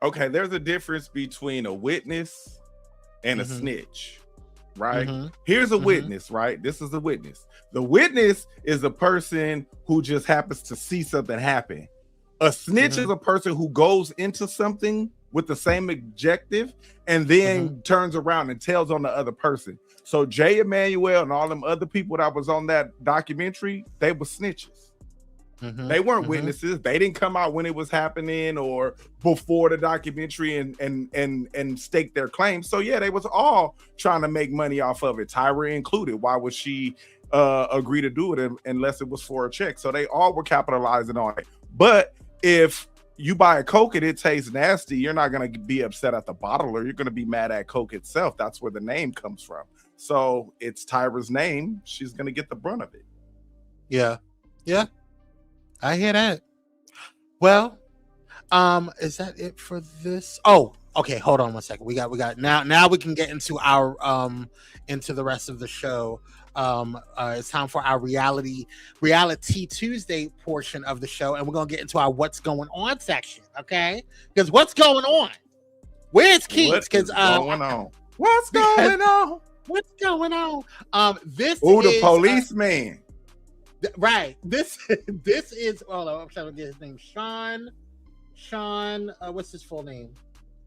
Okay, there's a difference between a witness and a snitch. Right? Here's a witness, right? This is a witness. The witness is a person who just happens to see something happen. A snitch is a person who goes into something with the same objective and then turns around and tells on the other person. So Jay Emanuel and all them other people that was on that documentary, they were snitches. They weren't witnesses. They didn't come out when it was happening or before the documentary and stake their claims. So yeah, they was all trying to make money off of it, Tyra included. Why would she agree to do it unless it was for a check? So they all were capitalizing on it. But if you buy a Coke and it tastes nasty, you're not going to be upset at the bottler. You're going to be mad at Coke itself. That's where the name comes from. So it's Tyra's name. She's going to get the brunt of it. Yeah. Yeah. I hear that. Well, is that it for this? Oh, Okay, hold on one second. We got now we can get into our into the rest of the show. It's time for our reality Tuesday portion of the show, and we're gonna get into our what's going on section. Okay, because what's going on? Where's Keith? Because going on? What's going on? What's going on? This the is policeman. Right. This is. Hold on, I'm trying to get his name. Sean. What's his full name?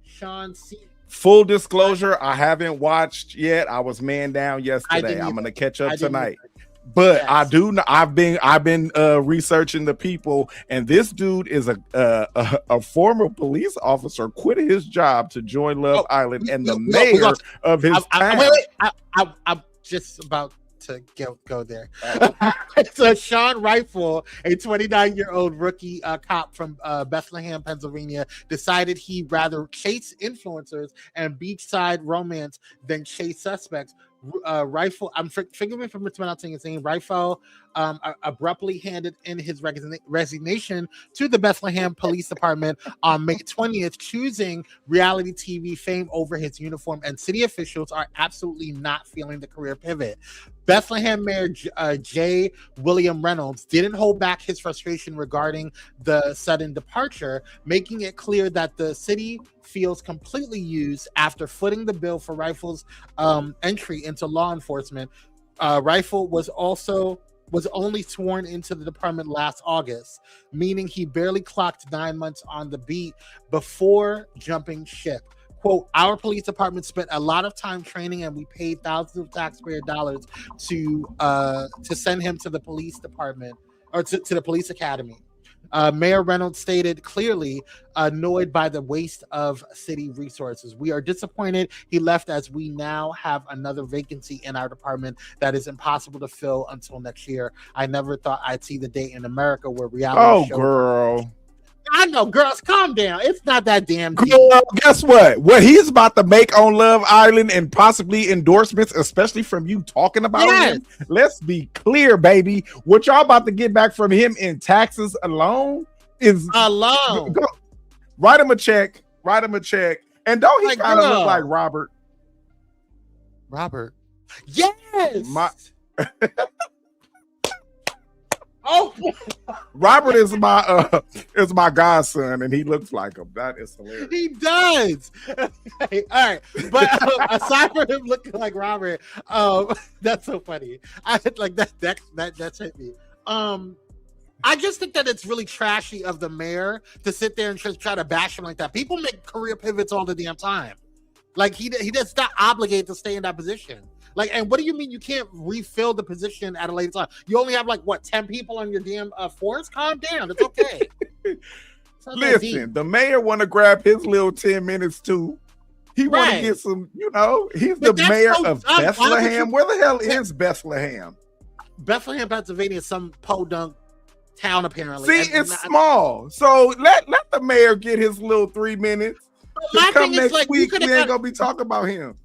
Sean C. Full disclosure, I haven't watched yet. I was man down yesterday. I'm gonna catch up tonight. But yes. I do. I've been researching the people, and this dude is a former police officer, quit his job to join Love Island, and the mayor of his town. I'm just about to go there. So Sean Rifle, a 29-year-old rookie cop from Bethlehem, Pennsylvania, decided he'd rather chase influencers and beachside romance than chase suspects. Rifle, forgive me for mispronouncing his name. Rifle abruptly handed in his resignation to the Bethlehem Police Department on May 20th, choosing reality TV fame over his uniform, and city officials are absolutely not feeling the career pivot. Bethlehem Mayor J. William Reynolds didn't hold back his frustration regarding the sudden departure, making it clear that the city feels completely used after footing the bill for Rifle's entry into law enforcement. Rifle was only sworn into the department last August, meaning he barely clocked 9 months on the beat before jumping ship. Quote, our police department spent a lot of time training, and we paid thousands of taxpayer dollars to send him to the police department, or to the police academy. Mayor Reynolds stated, clearly annoyed by the waste of city resources. We are disappointed he left, as we now have another vacancy in our department that is impossible to fill until next year. I never thought I'd see the day in America where reality shows. Girl. I know, girls, calm down. It's not that damn deep. Girl, guess what? What he's about to make on Love Island, and possibly endorsements, especially from you talking about him. Let's be clear, baby. What y'all about to get back from him in taxes alone is alone. Write him a check. And don't he kind of look like Robert? Yes. Robert is my godson, and he looks like him. That is hilarious. He does. Okay, all right, but aside from him looking like Robert, that's so funny. I like that's hit me. I just think that it's really trashy of the mayor to sit there and just try to bash him like that. People make career pivots all the damn time. Like he does not obligated to stay in that position. Like, and what do you mean you can't refill the position at a later time? You only have 10 people on your damn force? Calm down. It's okay. Listen, the mayor want to grab his little 10 minutes too. He want to get some, he's the mayor of Bethlehem. Where the hell is Bethlehem? Bethlehem, Pennsylvania is some podunk town, apparently. See, it's small. So let the mayor get his little 3 minutes. Come next week, we ain't going to be talking about him.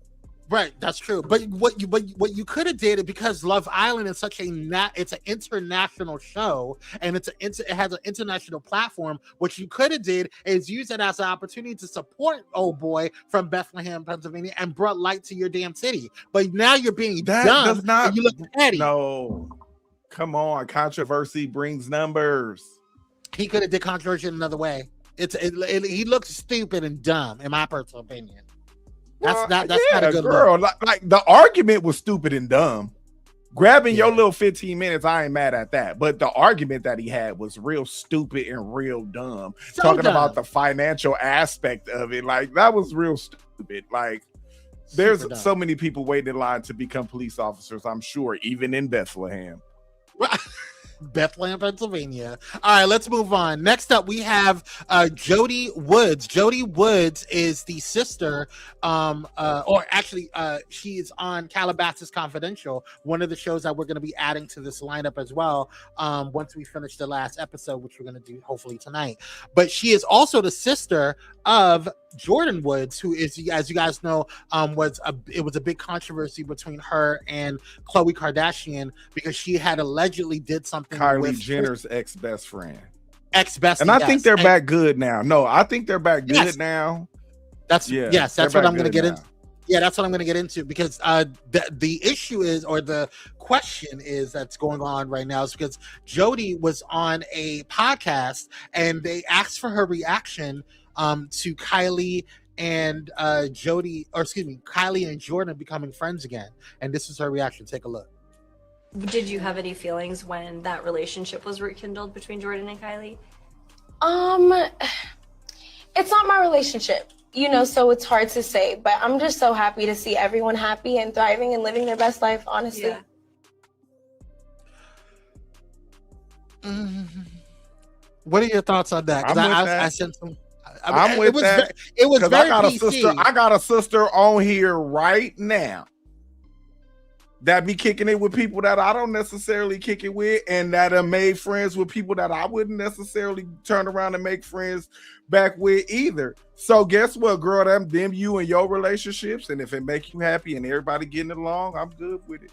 Right, that's true. But what you could have did, because Love Island is such it's an international show, and it has an international platform. What you could have did is use it as an opportunity to support old boy from Bethlehem, Pennsylvania, and brought light to your damn city. But now you're being dumb. And you look petty. No, come on, controversy brings numbers. He could have did controversy in another way. He looks stupid and dumb, in my personal opinion. That's not a good girl. Like the argument was stupid and dumb. Grabbing your little 15 minutes, I ain't mad at that. But the argument that he had was real stupid and real dumb. Talking about the financial aspect of it, like that was real stupid. Like there's so many people waiting in line to become police officers, I'm sure, even in Bethlehem. Bethlehem, Pennsylvania. All right, let's move on. Next up, we have Jody Woods. Jody Woods is the sister, she is on Calabasas Confidential, one of the shows that we're going to be adding to this lineup as well once we finish the last episode, which we're going to do hopefully tonight. But she is also the sister of Jordan Woods, who is, as you guys know, it was a big controversy between her and Khloe Kardashian because she had allegedly did something Kylie with Jenner's ex-best friend. Ex-best, and I think they're back good now. No, I think they're back good now. That's yes, that's what I'm going to get into. Yeah, that's what I'm going to get into because the issue is, or the question is that's going on right now is because Jody was on a podcast and they asked for her reaction to Kylie and Kylie and Jordan becoming friends again. And this is her reaction. Take a look. Did you have any feelings when that relationship was rekindled between Jordan and Kylie? It's not my relationship. So it's hard to say, but I'm just so happy to see everyone happy and thriving and living their best life, honestly. Yeah. What are your thoughts on that? I sent some. I'm with that. It was very I got a sister on here right now that be kicking it with people that I don't necessarily kick it with, and that have made friends with people that I wouldn't necessarily turn around and make friends back with either. So guess what, girl? Them you and your relationships, and if it makes you happy and everybody getting along, I'm good with it.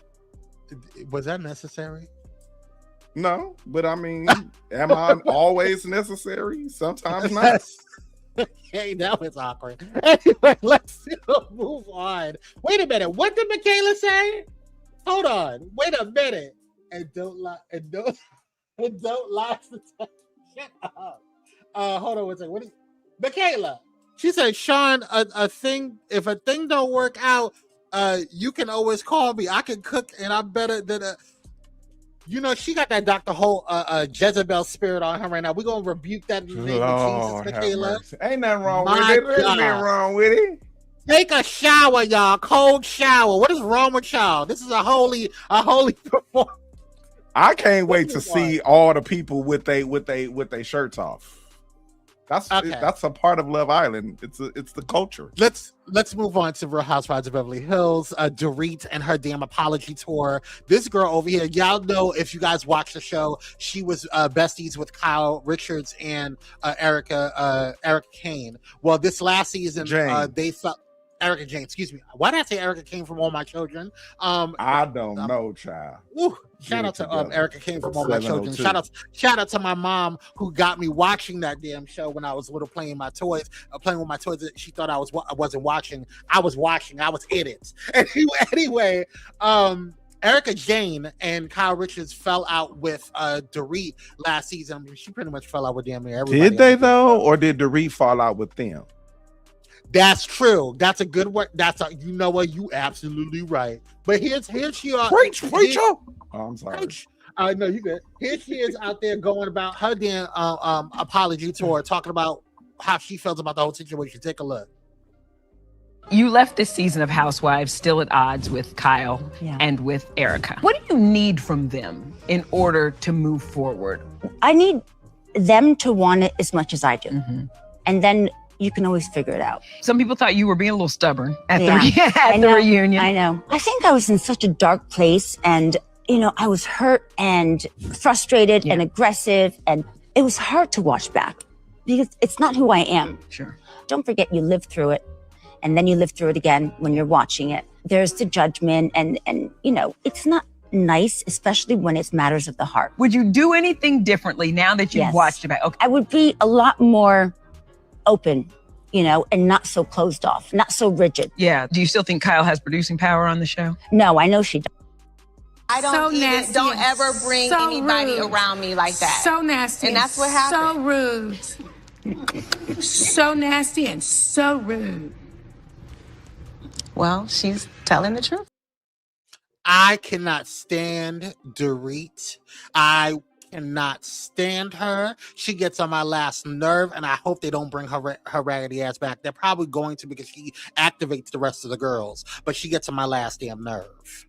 Was that necessary? No, but I mean, am I always necessary? Sometimes not. Hey, that was awkward. Anyway, let's move on. Wait a minute. What did Michaela say? Hold on. Wait a minute. And don't lie. And don't lie. Shut up. Hold on one second. What is Michaela? She said, Sean, if a thing don't work out, you can always call me. I can cook and I'm better than she got that Dr. Ho Jezebel spirit on her right now. We're gonna rebuke that in the name of Jesus, Michaela. Ain't nothing wrong with it. There's nothing wrong with it. Take a shower, y'all. Cold shower. What is wrong with y'all? This is a holy performance. I can't wait to see all the people with they shirts off. That's a part of Love Island. It's the culture. Let's move on to Real Housewives of Beverly Hills. Dorit and her damn apology tour. This girl over here, y'all know if you guys watch the show, she was besties with Kyle Richards and Erica Kane. Well, this last season, they felt. Erica Jane, excuse me. Why did I say Erica Kane from All My Children? I don't know, child. Shout out to Erica Kane from All My Children. Shout out to my mom who got me watching that damn show when I was little, playing with my toys. She thought I wasn't watching. I was watching. I was in it. Anyway, Erica Jane and Kyle Richards fell out with Dorit last season. I mean, she pretty much fell out with damn near everybody. Did they though, or did Dorit fall out with them? That's true. That's a good word. You know what? You absolutely right. But here she are. Preach. Oh, I'm sorry. No, you good. Here she is out there going about her damn apology tour, talking about how she felt about the whole situation. Take a look. You left this season of Housewives still at odds with Kyle and with Erica. What do you need from them in order to move forward? I need them to want it as much as I do. Mm-hmm. And then you can always figure it out. Some people thought you were being a little stubborn at the reunion. I know. I think I was in such a dark place, and I was hurt and frustrated and aggressive, and it was hard to watch back because it's not who I am. Sure. Don't forget you lived through it, and then you live through it again when you're watching it. There's the judgment, and it's not nice, especially when it's matters of the heart. Would you do anything differently now that you've watched it back? Okay. I would be a lot more open, and not so closed off, not so rigid. Yeah. Do you still think Kyle has producing power on the show? No, I know she does. I don't ever bring anybody around me like that. So nasty. And that's what happened. So rude. So nasty and so rude. Well, she's telling the truth. I cannot stand Dorit. I cannot stand her. She gets on my last nerve, and I hope they don't bring her raggedy ass back. They're probably going to, because she activates the rest of the girls, but she gets on my last damn nerve.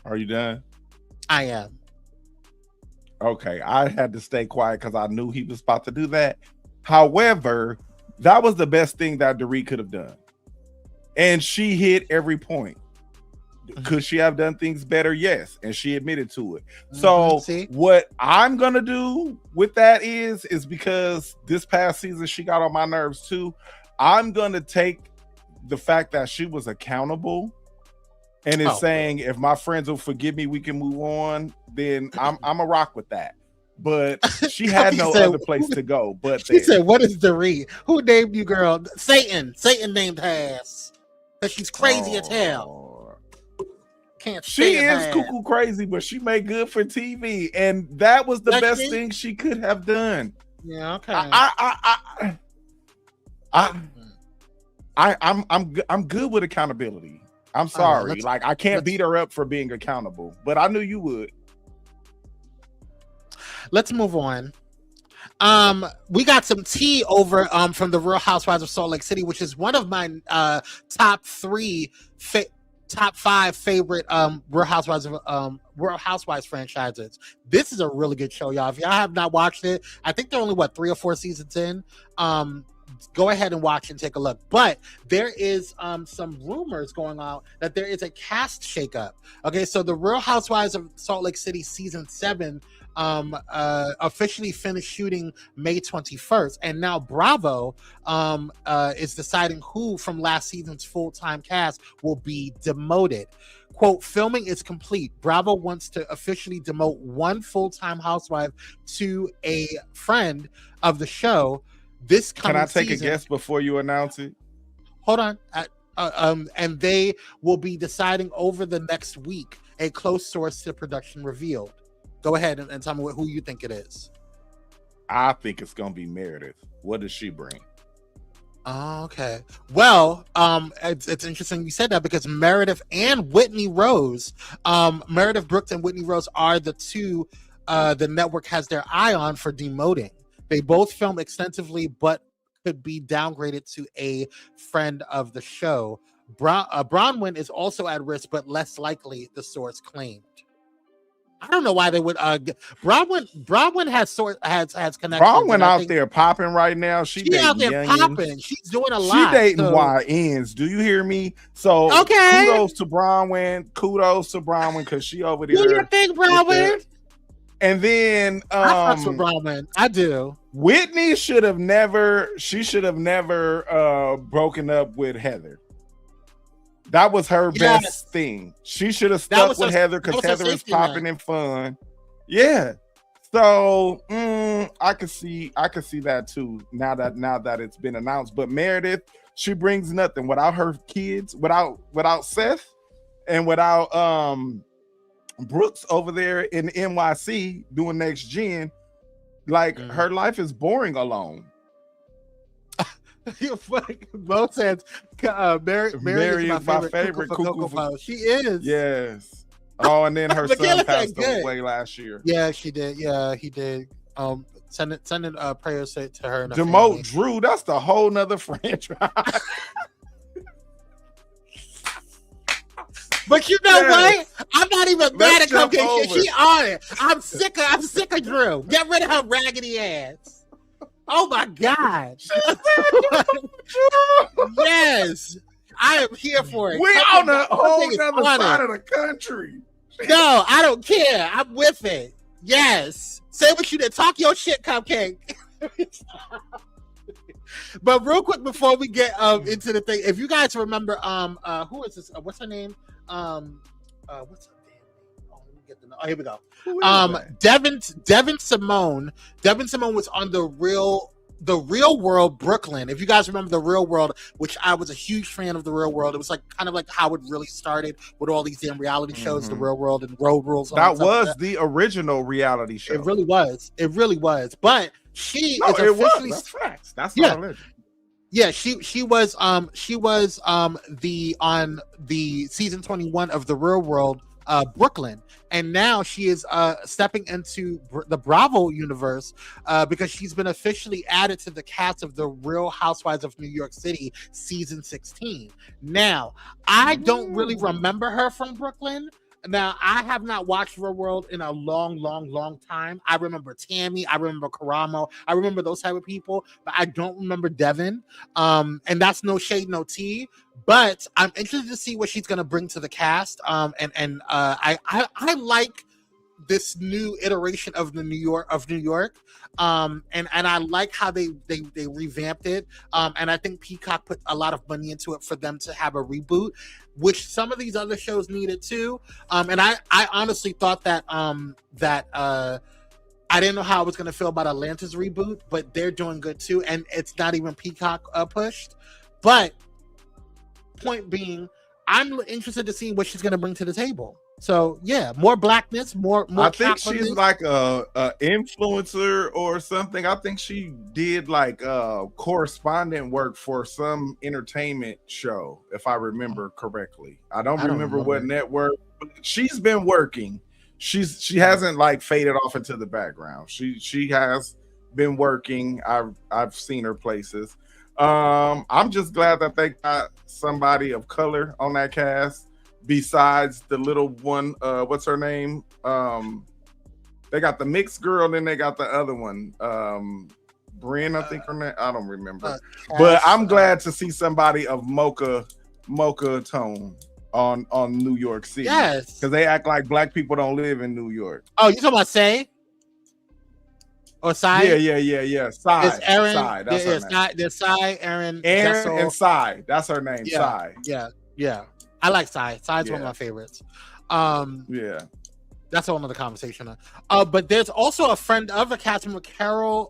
Are you done? I am. Okay, I had to stay quiet because I knew he was about to do that. However, that was the best thing that Dorit could have done, and she hit every point. Could she have done things better? Yes. And she admitted to it. So what I'm going to do with that is because this past season, she got on my nerves too. I'm going to take the fact that she was accountable and is saying, if my friends will forgive me, we can move on. Then I'm a rock with that. but she had no other place to go. But she said, "What is Dorit? Who named you, girl? Satan. Satan named her ass because she's crazy as hell. Can't. She is cuckoo crazy, but she made good for TV, and that was the best thing she could have done. Yeah. Okay. I'm good with accountability. I'm sorry, like I can't beat her up for being accountable, but I knew you would. Let's move on. We got some tea over from the Real Housewives of Salt Lake City, which is one of my top 5 favorite Real Housewives franchises. This is a really good show, y'all. If y'all have not watched it, I think they're only 3 or 4 seasons in. Go ahead and watch and take a look. But there is some rumors going on that there is a cast shakeup. Okay, so the Real Housewives of Salt Lake City season 7 officially finished shooting May 21st, and now Bravo is deciding who from last season's full-time cast will be demoted. Quote, filming is complete. Bravo wants to officially demote one full-time housewife to a friend of the show this coming season. Can I take a guess before you announce it? Hold on. And they will be deciding over the next week, a close source to production revealed. Go ahead and tell me who you think it is. I think it's going to be Meredith. What does she bring? Oh, okay. Well, it's interesting you said that because Meredith and Whitney Rose, Meredith Brooks and Whitney Rose are the two the network has their eye on for demoting. They both film extensively, but could be downgraded to a friend of the show. Bronwyn is also at risk, but less likely, the source claimed. I don't know why they would. Bronwyn has connections. Bronwyn out there popping right now. She out there popping. She's doing a lot. She dating YNs. Do you hear me? So kudos to Bronwyn. Kudos to Bronwyn because she over there. Do you think Bronwyn? And then I fucks with Bronwyn. I do. Whitney should have never. She should have never broken up with Heather. That was her best thing. She should have stuck with Heather because Heather is popping and fun. Yeah. So I could see that too. Now that it's been announced. But Meredith, she brings nothing without her kids, without Seth, and without Brooks over there in NYC doing Next Gen. Like her life is boring alone. You fucking both said Mary is my favorite Coco. She is. Yes. Oh, and then her son passed away last year. Yeah, she did. Yeah, he did. Sending prayers to her. And her Demote family. Drew. That's the whole nother franchise. But you know what? I'm not even mad at Cupcake. She on it. I'm sick of Drew. Get rid of her raggedy ass. Oh my God. Yes. I am here for it. We on the whole other side of the country. No, I don't care. I'm with it. Yes. Say what you did. Talk your shit, Cupcake. But real quick before we get into the thing, if you guys remember who is this? What's her name? What's her name? Oh, here we go. Devin Simone. Devin Simone was on the Real World Brooklyn. If you guys remember the Real World, which I was a huge fan of the Real World. It was kind of like how it really started with all these damn reality shows, the Real World and Road Rules. That was the original reality show. It really was. But she is it officially. Was. That's facts. That's not religion. Yeah, she was on the season 21 of the Real World Brooklyn, and now she is stepping into the Bravo universe because she's been officially added to the cast of the Real Housewives of New York City season 16. Now, I don't really remember her from Brooklyn. Now, I have not watched Real World in a long time. I remember Tammy. I remember Karamo. I remember those type of people, but I don't remember Devin. And that's no shade, no tea. But I'm interested to see what she's going to bring to the cast. I like this new iteration of New York. And I like how they revamped it. And I think Peacock put a lot of money into it for them to have a reboot, which some of these other shows needed too. And I honestly thought that I I didn't know how I was going to feel about Atlanta's reboot, but they're doing good too. And it's not even Peacock pushed. But point being, I'm interested to see what she's going to bring to the table. So yeah, more blackness, more. I think she's like a influencer or something. I think she did like correspondent work for some entertainment show, if I remember correctly. I don't remember what network, but she's been working. She hasn't like faded off into the background. She has been working. I've seen her places. I'm just glad that they got somebody of color on that cast. Besides the little one, what's her name? They got the mixed girl, and then they got the other one, Bryn, I think her name. I don't remember, but I'm glad to see somebody of mocha tone on New York City. Yes, because they act like black people don't live in New York. Oh, you talking about Say? Or Sai? Yeah. Sai. It's Aaron. Sai. That's her name. There's Sai, Aaron, and Sai. That's her name. Sai. Yeah. I like Sai. Sai's one of my favorites. Yeah. That's a whole other conversation. But there's also a friend of a cast member, Carol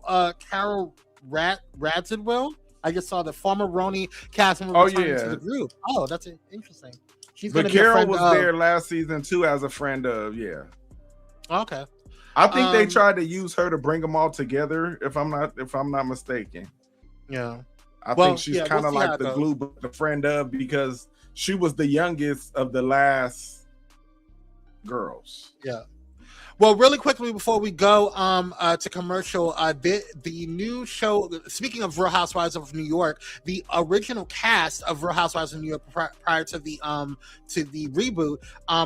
Radzidwell. I just saw the former Roni cast member returning to the group. Oh, that's interesting. She's going to be a friend was there last season too as a friend of, Okay. I think they tried to use her to bring them all together, if I'm not mistaken. Yeah. I think she's kind of like the glue, but the friend of, because she was the youngest of the last girls. Yeah. Well, really quickly before we go to commercial, the new show, speaking of Real Housewives of New York, the original cast of Real Housewives of New York prior to the reboot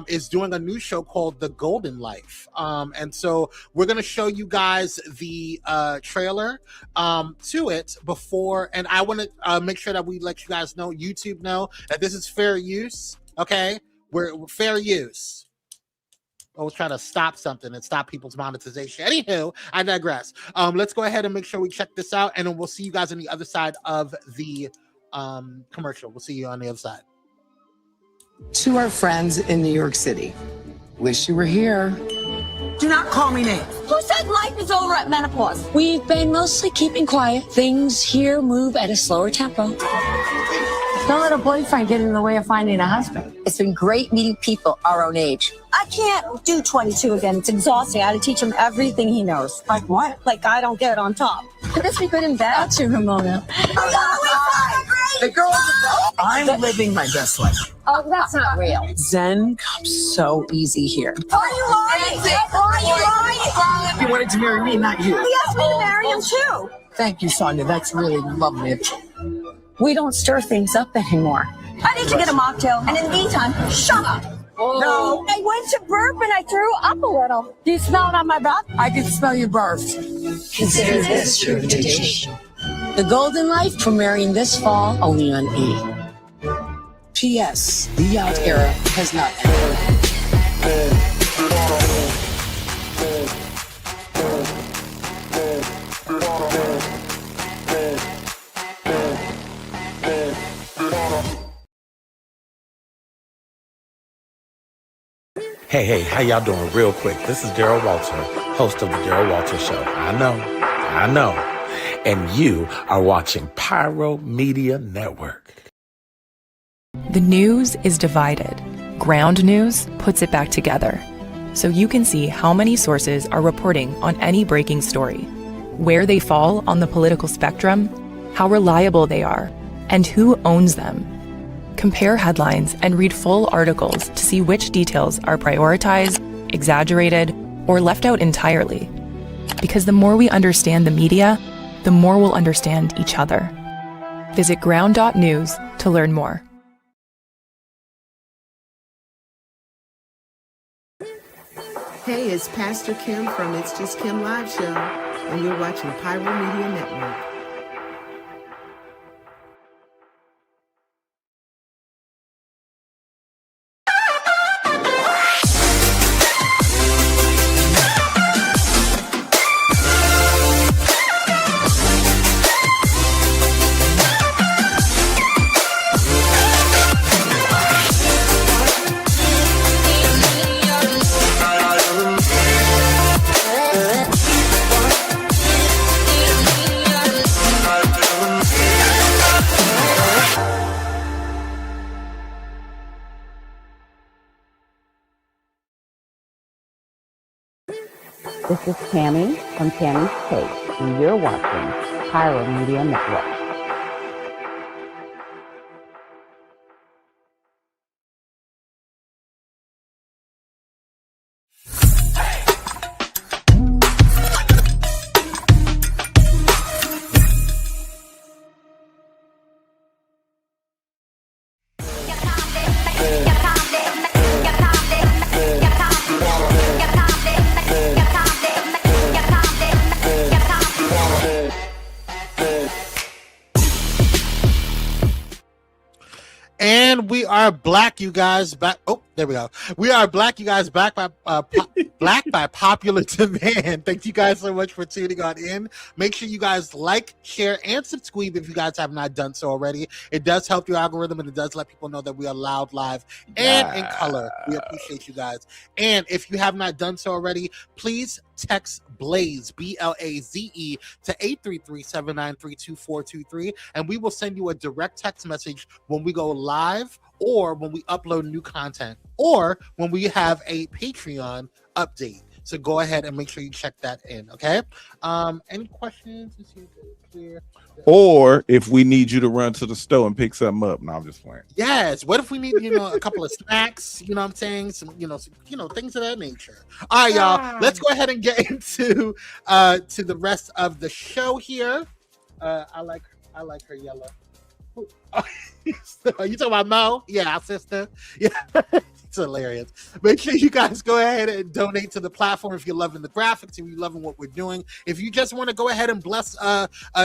is doing a new show called The Golden Life. And so we're going to show you guys the trailer to it before, and I want to make sure that we let you guys know, YouTube know, that this is fair use, okay? We're fair use. Always try to stop something and stop people's monetization. Anywho, I digress. Let's go ahead and make sure we check this out, and then we'll see you guys on the other side of the commercial. We'll see you on the other side. To our friends in New York City, wish you were here. Do not call me names. Who said life is over at menopause? We've been mostly keeping quiet. Things here move at a slower tempo. Don't let a boyfriend get in the way of finding a husband. It's been great meeting people our own age. I can't do 22 again. It's exhausting. I had to teach him everything he knows. Like what? Like I don't get on top. Could this be good in bed? That's your Ramona. The girl. I'm living my best life. Oh, that's not real. Zen comes so easy here. Are you lying? Are you lying? You wanted to marry me, not you. He asked me to marry him too. Thank you, Sonia. That's really lovely of you. We don't stir things up anymore. I need to get a mocktail, and in the meantime, shut up. Oh. No, I went to burp and I threw up a little. Do you smell it on my breath? I can smell your barf. Consider this your invitation. The Golden Life premiering this fall only on E! P.S. The out era has not ended. Hey, how y'all doing? Real quick, this is Daryl Walter, host of the Daryl Walter Show. I know. And you are watching Pyro Media Network. The news is divided. Ground News puts it back together, so you can see how many sources are reporting on any breaking story, where they fall on the political spectrum, how reliable they are, and who owns them. Compare headlines and read full articles to see which details are prioritized, exaggerated, or left out entirely. Because the more we understand the media, the more we'll understand each other. Visit ground.news to learn more. Hey, it's Pastor Kim from It's Just Kim Live Show, and you're watching Pyro Media Network. This is Tammy from Tammy's Take, and you're watching Pyro Media Network. And we are black, you guys. Back. Oh, there we go. We are black, you guys. Back by black by popular demand. Thank you guys so much for tuning on in. Make sure you guys like, share, and subscribe if you guys have not done so already. It does help your algorithm, and it does let people know that we are loud, live, and in color. We appreciate you guys. And if you have not done so already, please text Blaze, BLAZE, to 833-793-2423, and we will send you a direct text message when we go live, or when we upload new content, or when we have a Patreon update. So go ahead and make sure you check that in, okay? Any questions? Clear. Or if we need you to run to the store and pick something up. No, I'm just playing. Yes. What if we need, a couple of snacks? You know what I'm saying? Some, things of that nature. All right, y'all. Let's go ahead and get into to the rest of the show here. I like her yellow. You talking about Mo? Yeah, our sister. Yeah, it's hilarious. Make sure you guys go ahead and donate to the platform if you're loving the graphics, if you're loving what we're doing. If you just want to go ahead and bless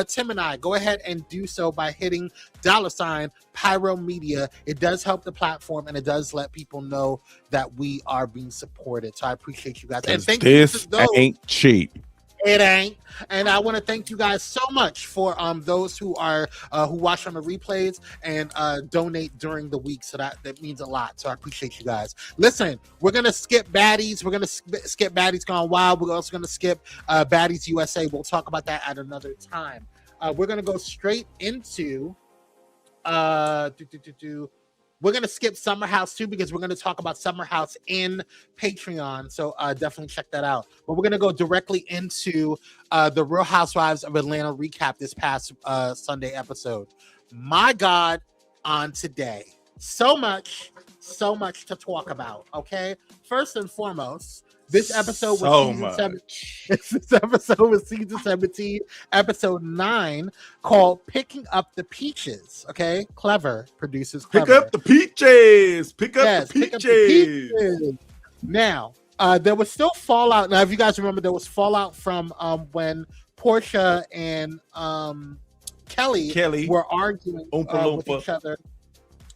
Tim and I, go ahead and do so by hitting $ Pyro Media. It does help the platform, and it does let people know that we are being supported. So I appreciate you guys. And thank you to those. Ain't cheap. It ain't. And I want to thank you guys so much for those who are who watch on the replays and donate during the week. So that means a lot. So I appreciate you guys. Listen, we're gonna skip baddies. We're gonna skip baddies gone wild. We're also gonna skip baddies USA. We'll talk about that at another time. We're gonna go straight into we're going to skip Summer House too, because we're going to talk about Summer House in Patreon. So definitely check that out. But we're going to go directly into the Real Housewives of Atlanta recap this past Sunday episode. My God, on today. So much to talk about. Okay. First and foremost, this episode this episode was season 17, episode 9, called Picking Up the Peaches. Okay, clever producers. Clever. Pick up the peaches. Pick up the peaches. Now, there was still fallout. Now, if you guys remember, there was fallout from when Portia and Kelly were arguing with each other.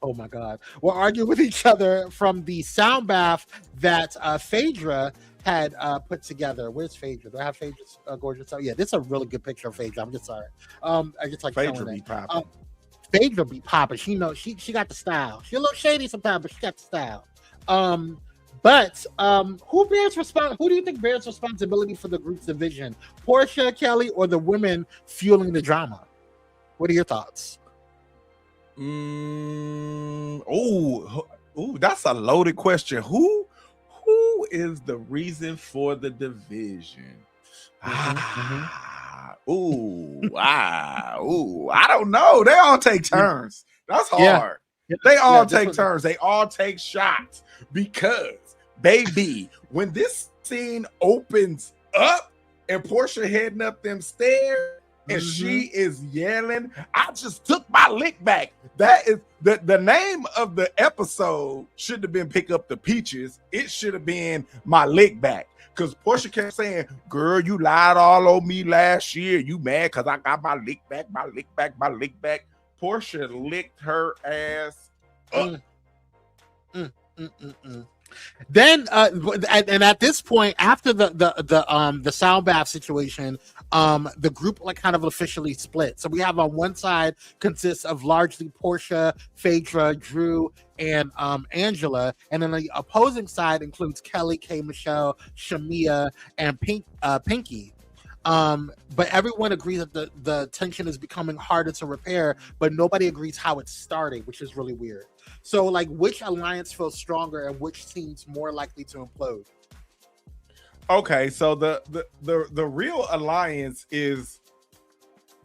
Oh my God. We're arguing with each other from the sound bath that Phaedra had put together. Where's Phaedra? Do I have Phaedra's gorgeous? Yeah, this is a really good picture of Phaedra. I'm just sorry. I just like Phaedra showing be it. popping. Phaedra be popping. She knows she got the style. She's a little shady sometimes, but she got the style. But who do you think bears responsibility for the group's division? Portia, Kelly, or the women fueling the drama? What are your thoughts? That's a loaded question. Who is the reason for the division? I don't know. They all take turns. That's hard. They all take turns. They all take shots, because baby, when this scene opens up and Portia heading up them stairs and she is yelling, I just took my lick back. That is the name of the episode. Should have been Pick Up the Peaches. It should have been My Lick Back, because Portia kept saying, girl, you lied all on me last year. You mad because I got my lick back, my lick back, my lick back. Portia licked her ass up. Then and at this point, after the sound bath situation, the group kind of officially split. So we have on one side consists of largely Portia, Phaedra, Drew, and Angela, and then the opposing side includes Kelly, K. Michelle, Shamia, and Pinky. But everyone agrees that the tension is becoming harder to repair, but nobody agrees how it's starting, which is really weird. So, which alliance feels stronger and which seems more likely to implode? Okay, so the real alliance is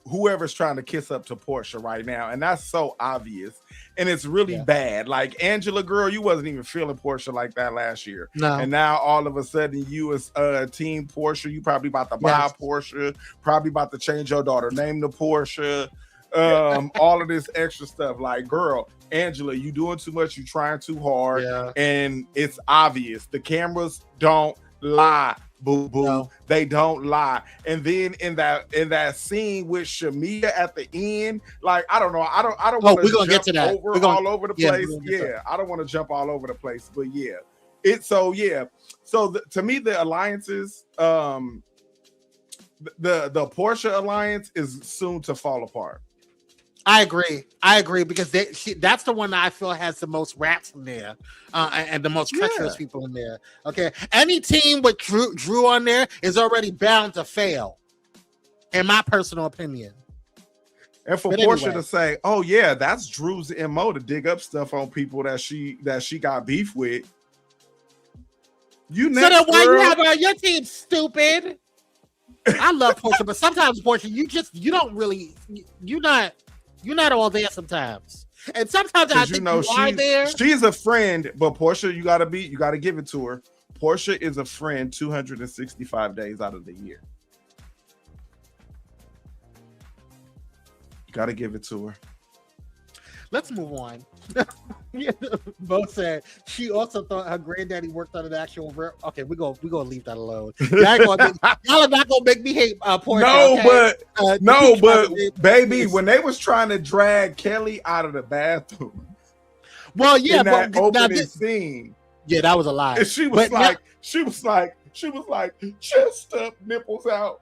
whoever's trying to kiss up to Portia right now, and that's so obvious, and it's really bad. Like Angela, girl, you wasn't even feeling Portia like that last year, and now all of a sudden you is team Portia. You probably about to buy Portia, probably about to change your daughter name to Portia. All of this extra stuff. Like, girl, Angela, you doing too much. You trying too hard, and it's obvious. The cameras don't lie. Boo boo, they don't lie. And then in that scene with Shamia at the end, like I don't know, I don't want to get to that. all over the place. I don't want to jump all over the place, but it's so to me the alliances, the Portia alliance is soon to fall apart. I agree because that's the one that I feel has the most rats in there, and the most treacherous people in there. Okay, any team with Drew on there is already bound to fail, in my personal opinion. And for Portia to say, "Oh yeah, that's Drew's MO to dig up stuff on people that she got beef with," so then why you have her on your team, stupid? I love Portia, but sometimes Portia, you're not all there sometimes. And sometimes I think you are there. She's a friend, but Portia, you gotta give it to her. Portia is a friend 265 days out of the year. You gotta give it to her. Let's move on. Bo said she also thought her granddaddy worked on an actual. Okay, we're gonna leave that alone. Y'all are not gonna make me hate Portia. But baby, when they was trying to drag Kelly out of the bathroom, in that opening scene, that was a lie. And she was like, chest up, nipples out.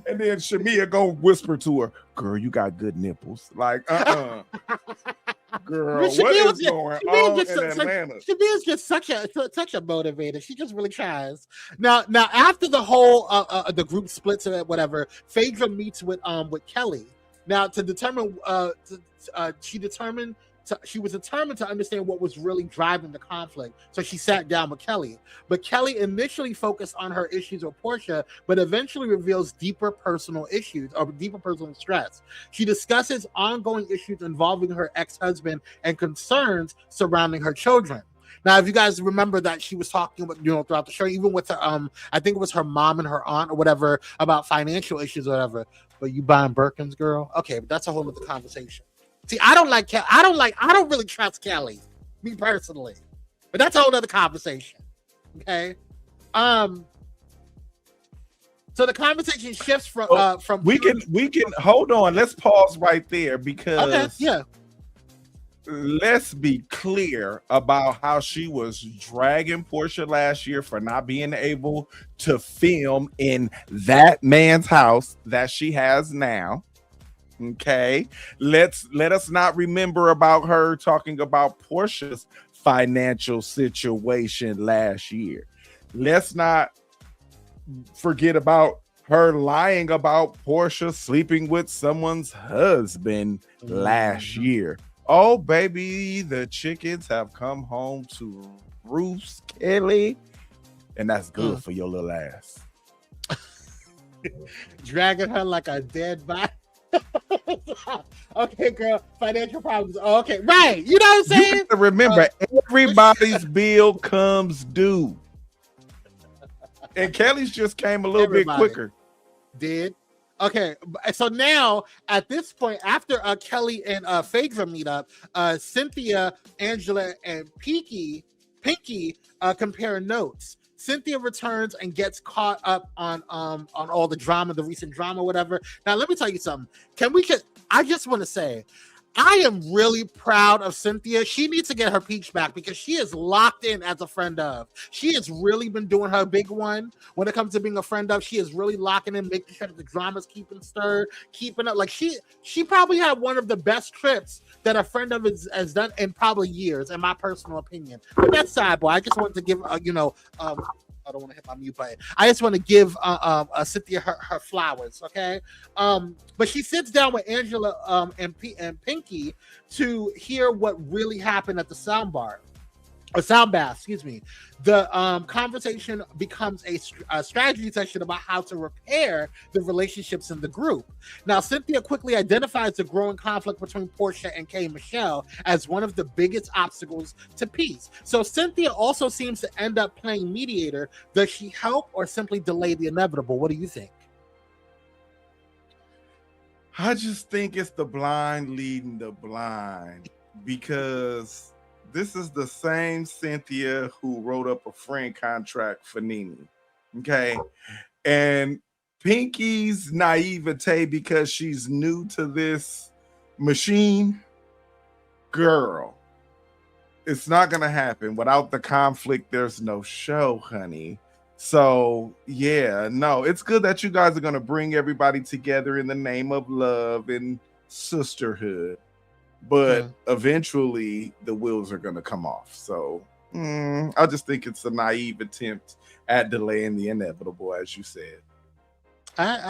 And then Shamia go whisper to her, "Girl, you got good nipples." Like, girl, what is going on in Atlanta? Shamia's just such a motivator. She just really tries. Now after the whole the group splits or whatever, Phaedra meets with Kelly. Now to determine she was determined to understand what was really driving the conflict. So she sat down with Kelly. But Kelly initially focused on her issues with Portia, but eventually reveals deeper personal issues or deeper personal stress. She discusses ongoing issues involving her ex-husband and concerns surrounding her children. Now, if you guys remember that she was talking about, throughout the show, even with her, I think it was her mom and her aunt or whatever, about financial issues or whatever. But you buying Birkins, girl? Okay, but that's a whole other conversation. See, I don't really trust Kelly, me personally, but that's a whole other conversation. Okay. So the conversation shifts from we can hold on. Let's pause right there because let's be clear about how she was dragging Portia last year for not being able to film in that man's house that she has now. Okay, let us not remember about her talking about Portia's financial situation last year. Let's not forget about her lying about Portia sleeping with someone's husband last year. Oh, baby, the chickens have come home to roost, Kelly, and that's good for your little ass. Dragging her like a dead body. Okay, girl, financial problems. Okay, right. You know what I'm saying? You have to remember, everybody's bill comes due. And Kelly's just came a little bit quicker. Did. Okay, so now at this point, after Kelly and Phaedra meet up, Cynthia, Angela, and Pinky compare notes. Cynthia returns and gets caught up on all the drama, the recent drama, whatever. Now, let me tell you something. I just want to say, I am really proud of Cynthia. She needs to get her peach back because she is locked in as a friend of. She has really been doing her big one when it comes to being a friend of. She is really locking in, making sure that the drama's keeping stirred, keeping up. Like she probably had one of the best trips that a friend of has done in probably years, in my personal opinion. But that's sidebar. I just wanted to give I don't want to hit my mute button. I just want to give Cynthia her flowers, okay? But she sits down with Angela and Pinky to hear what really happened at the soundbar. a sound bath, excuse me. The conversation becomes a strategy session about how to repair the relationships in the group. Now, Cynthia quickly identifies the growing conflict between Portia and K. Michelle as one of the biggest obstacles to peace. So Cynthia also seems to end up playing mediator. Does she help or simply delay the inevitable? What do you think? I just think it's the blind leading the blind, because this is the same Cynthia who wrote up a friend contract for Nene. Okay. And Pinky's naivete because she's new to this machine, girl, it's not going to happen. Without the conflict, there's no show, honey. So, yeah, no, it's good that you guys are going to bring everybody together in the name of love and sisterhood. But eventually the wheels are going to come off. So I just think it's a naive attempt at delaying the inevitable, as you said.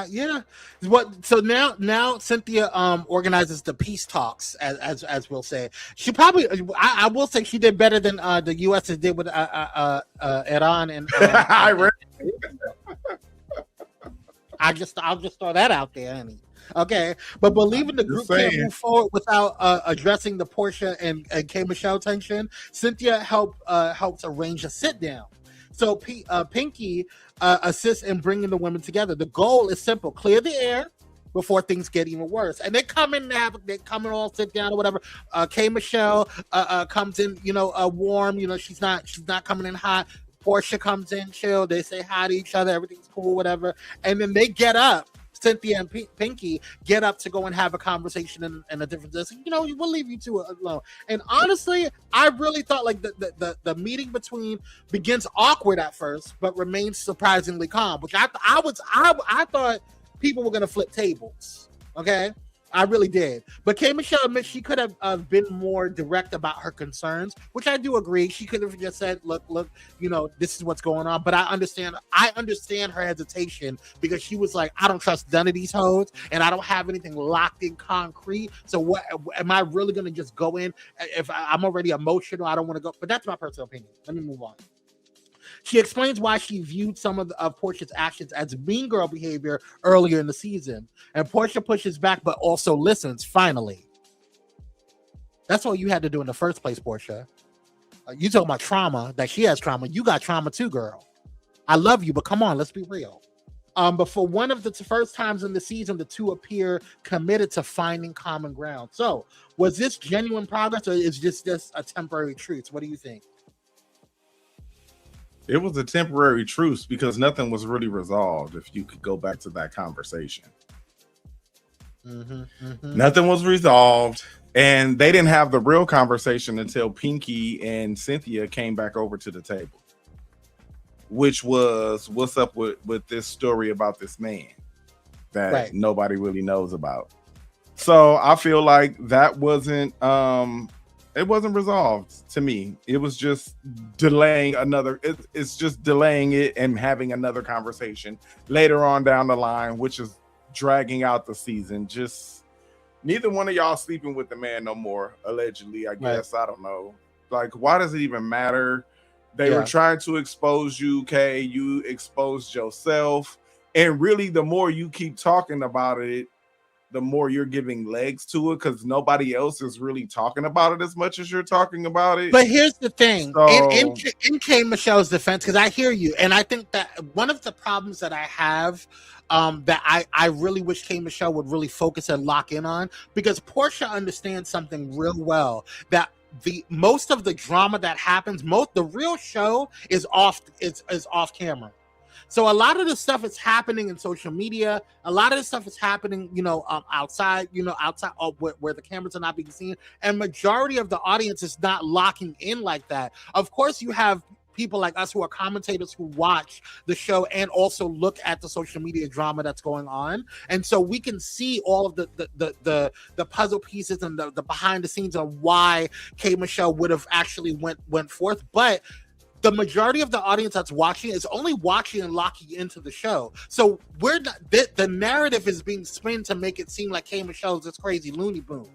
Yeah. What? So now Cynthia organizes the peace talks, as we'll say. She probably, I will say, she did better than the U.S. did with Iran and. I'll just throw that out there, honey. Okay, but believing the group can't move forward without addressing the Portia and K. Michelle tension, Cynthia helps arrange a sit down. So Pinky assists in bringing the women together. The goal is simple: clear the air before things get even worse. And they come in all sit down or whatever. K. Michelle comes in, warm. She's not coming in hot. Portia comes in chill. They say hi to each other. Everything's cool, whatever. And then they get up. Cynthia and Pinky get up to go and have a conversation in a different distance. We'll leave you two alone. And honestly, I really thought like the meeting begins awkward at first, but remains surprisingly calm. Which I thought people were gonna flip tables. Okay, I really did. But K. Michelle admits she could have been more direct about her concerns, which I do agree. She could have just said, look, this is what's going on. But I understand her hesitation, because she was like, I don't trust none of these hoes, and I don't have anything locked in concrete. So what am I really going to just go in? If I'm already emotional, I don't want to go. But that's my personal opinion. Let me move on. She explains why she viewed some of Portia's actions as mean girl behavior earlier in the season. And Portia pushes back, but also listens, finally. That's all you had to do in the first place, Portia. You talking about trauma, that she has trauma. You got trauma too, girl. I love you, but come on, let's be real. But for one of the first times in the season, the two appear committed to finding common ground. So, was this genuine progress, or is this just a temporary truce? What do you think? It was a temporary truce because nothing was really resolved. If you could go back to that conversation, nothing was resolved, and they didn't have the real conversation until Pinky and Cynthia came back over to the table, which was what's up with this story about this man that nobody really knows about. So I feel like that wasn't it wasn't resolved to me. It was just delaying it's just delaying it and having another conversation later on down the line, which is dragging out the season. Just neither one of y'all sleeping with the man no more, allegedly, I guess. I don't know. Like, why does it even matter? They were trying to expose you, Kay. You exposed yourself. And really, the more you keep talking about it, the more you're giving legs to it, because nobody else is really talking about it as much as you're talking about it. But here's the thing, in K. Michelle's defense, because I hear you, and I think that one of the problems that I have that I really wish K. Michelle would really focus and lock in on, because Portia understands something real well, that most of the drama that happens, the real show is off camera. So a lot of the stuff is happening in social media. A lot of the stuff is happening, outside, where the cameras are not being seen. And majority of the audience is not locking in like that. Of course, you have people like us who are commentators who watch the show and also look at the social media drama that's going on. And so we can see all of the puzzle pieces and the behind the scenes on why K. Michelle would have actually went forth. But the majority of the audience that's watching is only watching and locking into the show. So the narrative is being spun to make it seem like K. Michelle is this crazy loony boom.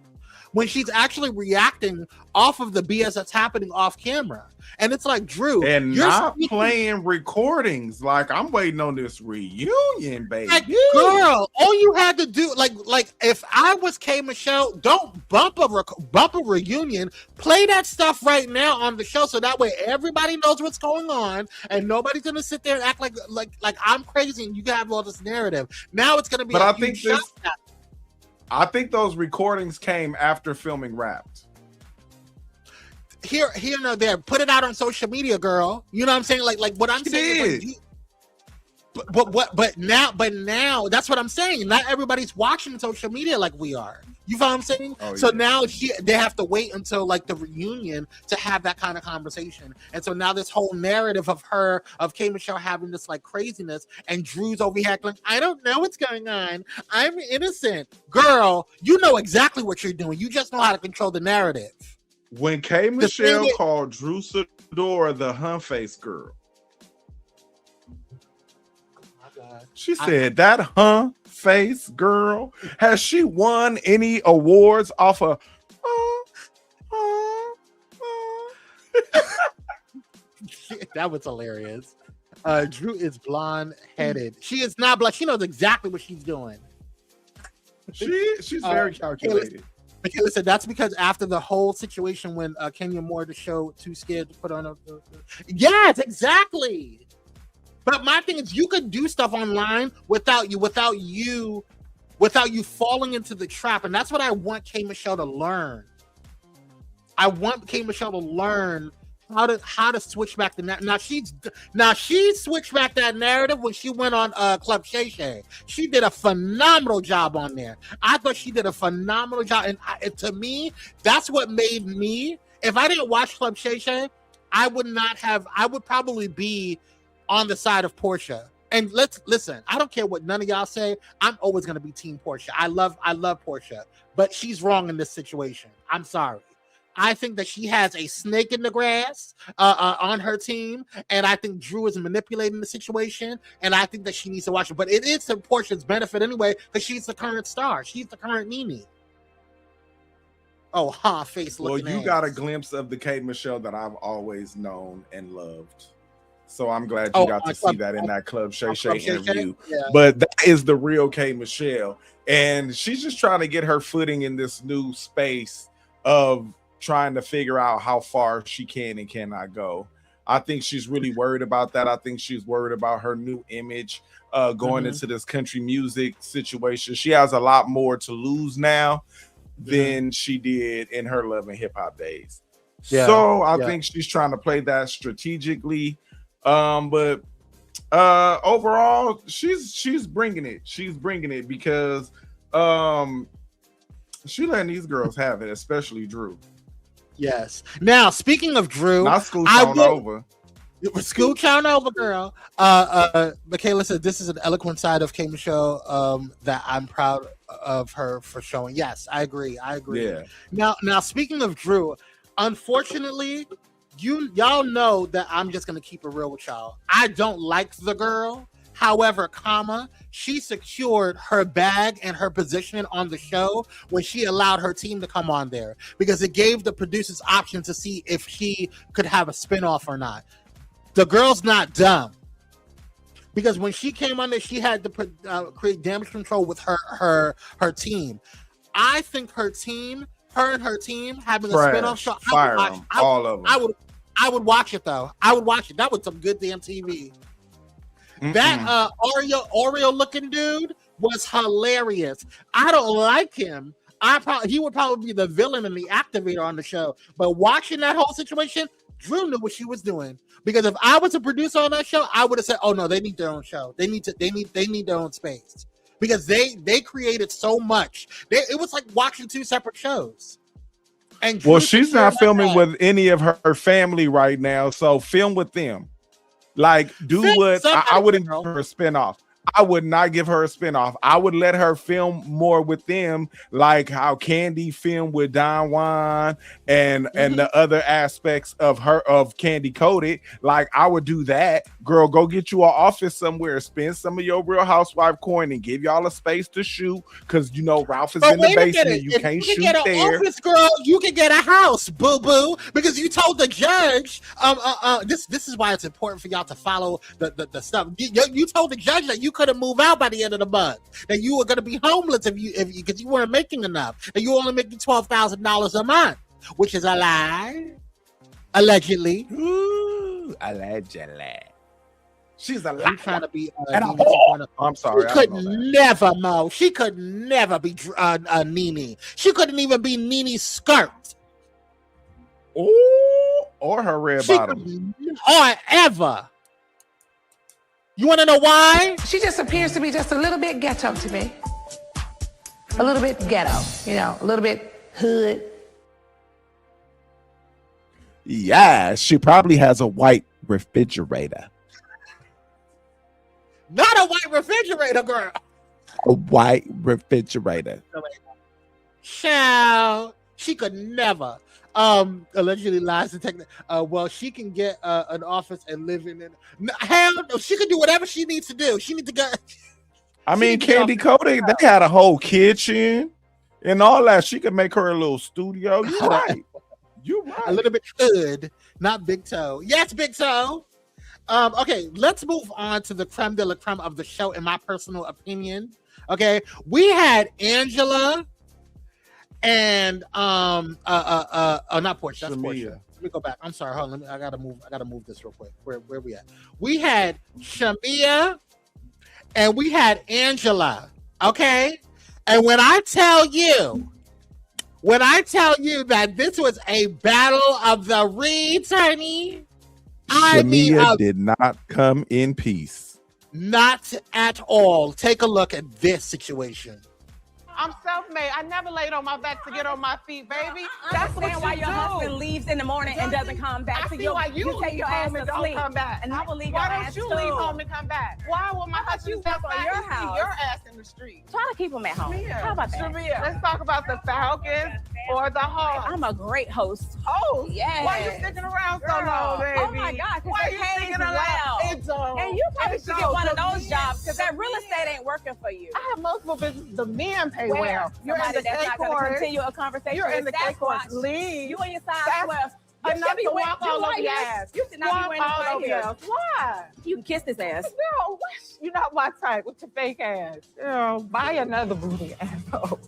when she's actually reacting off of the BS that's happening off camera. And it's like, Drew, and you're not playing recordings. Like, I'm waiting on this reunion, baby. Like, girl, all you had to do, like if I was K Michelle, don't bump a reunion. Play that stuff right now on the show, so that way everybody knows what's going on, and nobody's gonna sit there and act like I'm crazy and you have all this narrative. Now it's gonna be. But I think those recordings came after filming Wrapped. Here, no, there. Put it out on social media, girl. You know what I'm saying? Like what I'm saying. Is but now, that's what I'm saying. Not everybody's watching social media like we are. You know what I'm saying? Oh, so yeah. now they have to wait until like the reunion to have that kind of conversation. And so now this whole narrative of K Michelle having this like craziness, and Drew's over here acting like, I don't know what's going on. I'm innocent. Girl, you know exactly what you're doing. You just know how to control the narrative. When K Michelle called Drew Sidora the Hump-Face girl, she said, that Hump-Face girl, has she won any awards off of That was hilarious. Drew is blonde-headed. She is not black. She knows exactly what she's doing. She's very calculated. Okay, listen, that's because after the whole situation when Kenya Moore, the show, too scared to put on a... Yes, exactly. But my thing is, you could do stuff online without you falling into the trap, and that's what I want K Michelle to learn. I want K Michelle to learn how to switch back the narrative. Now she switched back that narrative when she went on Club Shay Shay. She did a phenomenal job on there. I thought she did a phenomenal job, and to me, that's what made me. If I didn't watch Club Shay Shay, I would probably be on the side of Portia. And listen, I don't care what none of y'all say. I'm always gonna be Team Portia. I love Portia, but she's wrong in this situation. I'm sorry. I think that she has a snake in the grass on her team, and I think Drew is manipulating the situation, and I think that she needs to watch it. But it is to Portia's benefit anyway, because she's the current star. She's the current Nene. Oh, face looking. Well, you got a glimpse of the K Michelle that I've always known and loved. So I'm glad you got to see that in that Club Shay Shay interview. Yeah. But that is the real K Michelle, and she's just trying to get her footing in this new space of trying to figure out how far she can and cannot go. I think she's really worried about that. I think she's worried about her new image going into this country music situation. She has a lot more to lose now than she did in her Love and Hip Hop days. Yeah. So I think she's trying to play that strategically. But overall, she's bringing it. She's bringing it because she letting these girls have it, especially Drew. Yes. Now, speaking of Drew, not scooch on over. Scooch on over, girl. Michaela said this is an eloquent side of K Michelle that I'm proud of her for showing. Yes, I agree. Yeah. Now, speaking of Drew, unfortunately, y'all know that I'm just gonna keep it real with y'all. I don't like the girl. However, she secured her bag and her position on the show when she allowed her team to come on there, because it gave the producers option to see if she could have a spinoff or not. The girl's not dumb, because when she came on there, she had to create damage control with her team. I think her and her team having a spinoff show. All of them. I would watch it though. I would watch it. That was some good damn TV. That Oreo looking dude was hilarious. I don't like him. He would probably be the villain and the activator on the show. But watching that whole situation, Drew knew what she was doing. Because if I was a producer on that show, I would have said, "Oh no, they need their own show. They need their own space." Because they created so much. It was like watching two separate shows. And Drew, she's not filming with any of her family right now, so film with them. Like, do what I wouldn't give her a spinoff. I would not give her a spinoff. I would let her film more with them, like how Candy filmed with Don Juan and the other aspects of Candy Coated. Like, I would do that. Girl, go get you an office somewhere, spend some of your Real Housewife coin and give y'all a space to shoot, because you know Ralph is in the basement. You can't shoot get an there. Office, girl, you can get a house, boo-boo, because you told the judge. This is why it's important for y'all to follow the stuff. You told the judge that you couldn't move out by the end of the month, that you were going to be homeless if you because you weren't making enough, and you were only making $12,000 a month, which is a lie. Allegedly. Ooh, allegedly. She's a lie. Trying to be. I'm sorry. She could never be Nene. She couldn't even be Nene's skirt. Ooh, or her red bottom. Or ever. You want to know why? She just appears to be just a little bit ghetto to me. A little bit ghetto, a little bit hood. Yeah, she probably has a white refrigerator. Not a white refrigerator, girl. A white refrigerator. Child, she could never. Allegedly lies detected. Well, she can get an office and live in it. Hell no, she can do whatever she needs to do. She needs to go. I mean, Candy Coated, they had a whole kitchen and all that. She could make her a little studio. You're right. You're right. A little bit good, not big toe. Yes, big toe. Okay, let's move on to the creme de la creme of the show, in my personal opinion. Okay, we had Angela and not Portia. That's Portia. Let me go back. I'm sorry. Hold on. I gotta move this real quick. Where we at? We had Shamia and we had Angela. Okay, and when I tell you that this was a battle of the reeds, honey. Shamia did not come in peace. Not at all. Take a look at this situation. I'm self-made. I never laid on my back to get on my feet, baby. That's what why your husband leaves in the morning and doesn't come back. I see why you take your ass to sleep. Come back. And I will leave why your don't ass you too. leave home and come back? Why will my husband step on your house? Your ass in the street. Try to keep him at home. How about that? Shamia, let's talk about the Falcons or the Hawks. I'm a great host. Oh, yeah. Why are you sticking around so long, baby? Oh my God, because why it you pays sticking well. around? And you probably should get one of those jobs because that real estate ain't working for you. I have multiple businesses. The men pay well. You're in the that's not going to continue a conversation. You're in the Sasquatch. League. You and your size 12. Enough to walk all over your ass. You should not be wearing this right here. Why? You can kiss this ass. No, you're not my type with your fake ass. Girl, buy another booty asshole.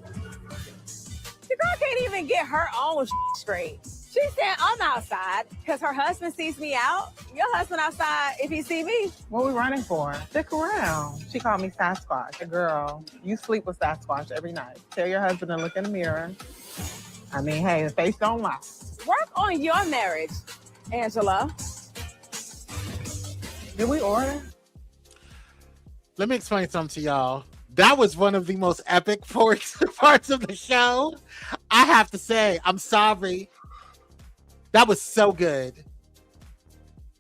The girl can't even get her own straight. She said, I'm outside because her husband sees me out. Your husband outside if he see me. What are we running for? Stick around. She called me Sasquatch. Girl, you sleep with Sasquatch every night. Tell your husband to look in the mirror. I mean, hey, the face don't lie. Work on your marriage, Angela. Did we order? Let me explain something to y'all. That was one of the most epic parts of the show. I have to say, I'm sorry. That was so good.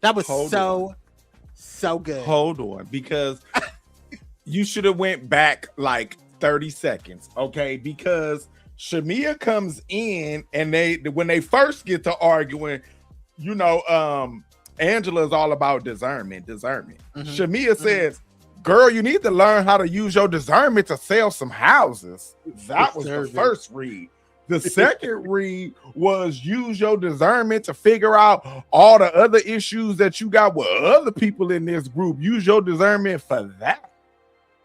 That was so good. Hold on, because you should have went back like 30 seconds, okay? Because Shamia comes in and when they first get to arguing, Angela is all about discernment. Mm-hmm. Shamia says, girl, you need to learn how to use your discernment to sell some houses. That was the first read. The second read was use your discernment to figure out all the other issues that you got with other people in this group. Use your discernment for that.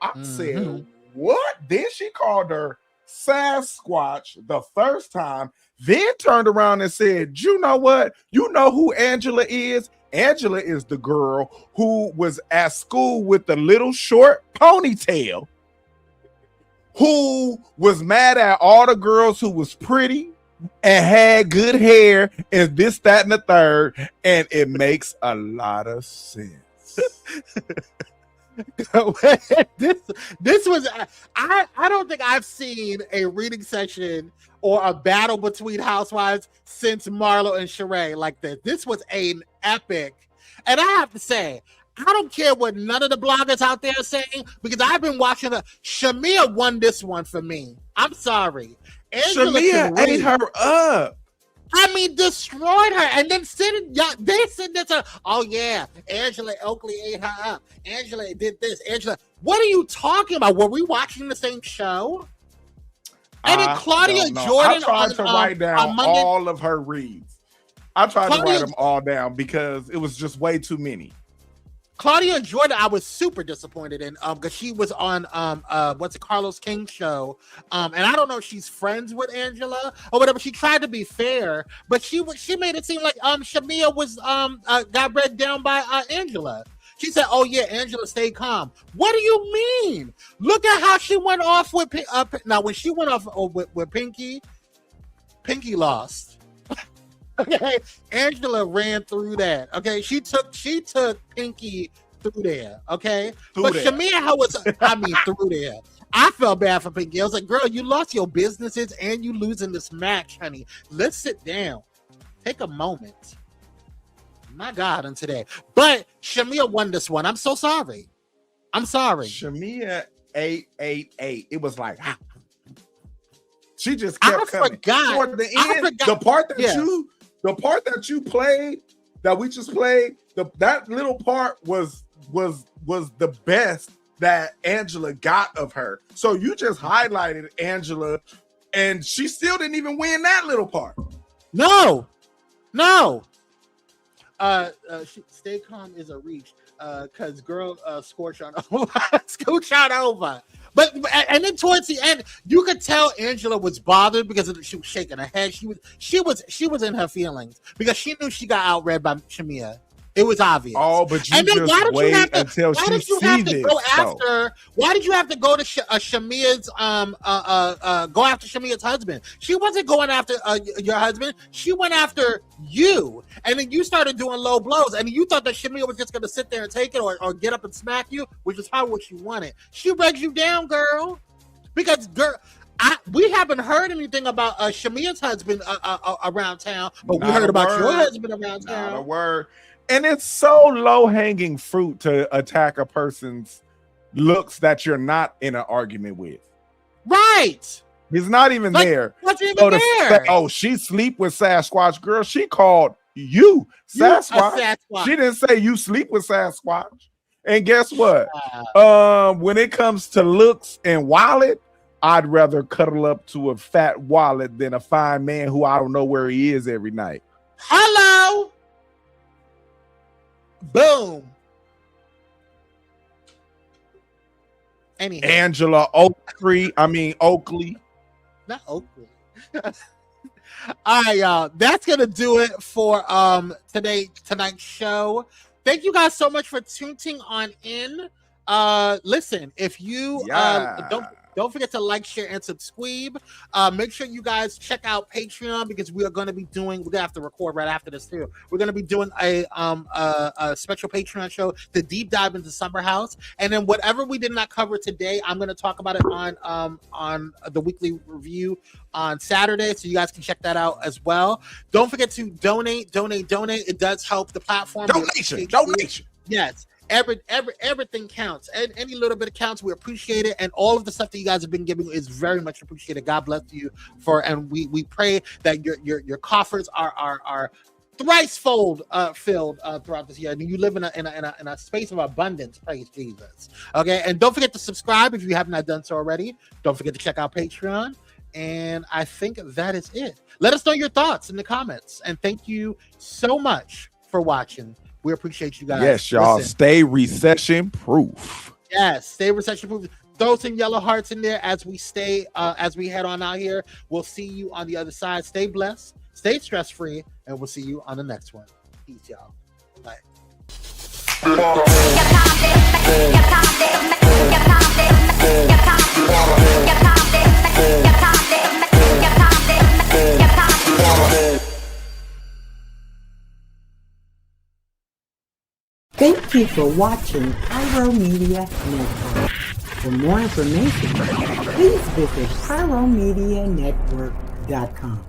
I said, what? Then she called her Sasquatch the first time, then turned around and said, you know what? You know who Angela is? Angela is the girl who was at school with the little short ponytail, who was mad at all the girls who was pretty and had good hair and this, that, and the third. And it makes a lot of sense. This was I don't think I've seen a reading session or a battle between housewives since Marlo and Sheree like this. This was an epic, and I have to say, I don't care what none of the bloggers out there are saying because I've been watching her. Shamia won this one for me. I'm sorry. Shamia ate her up. I mean, destroyed her, and then they said that. Oh yeah, Angela Oakley ate her up. Angela did this. Angela, what are you talking about? Were we watching the same show? And then Claudia Jordan. I tried to write down all of her reads. I tried to write them all down because it was just way too many. Claudia Jordan, I was super disappointed in because she was on Carlos King's show, and I don't know if she's friends with Angela or whatever. She tried to be fair, but she made it seem like Shamia was got read down by Angela. She said, "Oh yeah, Angela, stay calm." What do you mean? Look at how she went off with now when she went off with Pinky lost. Okay, Angela ran through that. Okay, she took Pinky through there. Okay, Shamia was through there. I felt bad for Pinky. I was like, girl, you lost your businesses and you losing this match, honey. Let's sit down, take a moment. My God, on today, but Shamia won this one. I'm so sorry. I'm sorry. Shamia 888. It was like. She just kept coming. Toward the end, the part that you played, that we just played, that little part was the best that Angela got of her. So you just highlighted Angela, and she still didn't even win that little part. No. Stay calm is a reach. Cause girl scooch on over. But and then towards the end, you could tell Angela was bothered because she was shaking her head. She was in her feelings because she knew she got outread by Shamia. It was obvious. Oh, but you just wait until she sees it. Why did you have to go to Shamia's go after Shamia's husband? She wasn't going after your husband. She went after you, and then you started doing low blows, and you thought that Shamia was just going to sit there and take it or get up and smack you, which is probably what she wanted. She regged you down, girl, because we haven't heard anything about Shamia's husband around town, but we heard about your husband around town. Not a word. And it's so low-hanging fruit to attack a person's looks that you're not in an argument with. Right. He's not even there. What's even there? Oh, she sleep with Sasquatch. Girl, she called you Sasquatch. She didn't say you sleep with Sasquatch. And guess what? When it comes to looks and wallet, I'd rather cuddle up to a fat wallet than a fine man who I don't know where he is every night. Hello. Boom. Anyhow. Angela Oakley. Not Oakley. All right, y'all. That's gonna do it for tonight's show. Thank you guys so much for tuning on in. Listen, if you don't forget to like, share, and subscribe. Make sure you guys check out Patreon because we're gonna have to record right after this too. We're gonna be doing a special Patreon show to deep dive into Summer House, and then whatever we did not cover today, I'm gonna talk about it on the weekly review on Saturday, so you guys can check that out as well. Don't forget to donate. It does help the platform. Donation. Yes. Everything counts, and any little bit of counts. We appreciate it, and all of the stuff that you guys have been giving is very much appreciated. God bless you and we pray that your coffers are thrice filled throughout this year, and you live in a space of abundance. Praise Jesus. Okay, and don't forget to subscribe if you have not done so already. Don't forget to check out Patreon, and I think that is it. Let us know your thoughts in the comments, and thank you so much for watching. We appreciate you guys. Yes, y'all. Stay recession proof. Yes, stay recession proof. Throw some yellow hearts in there as we head on out here. We'll see you on the other side. Stay blessed, stay stress free, and we'll see you on the next one. Peace, y'all. Bye. Thank you for watching Pyro Media Network. For more information, please visit pyromedianetwork.com.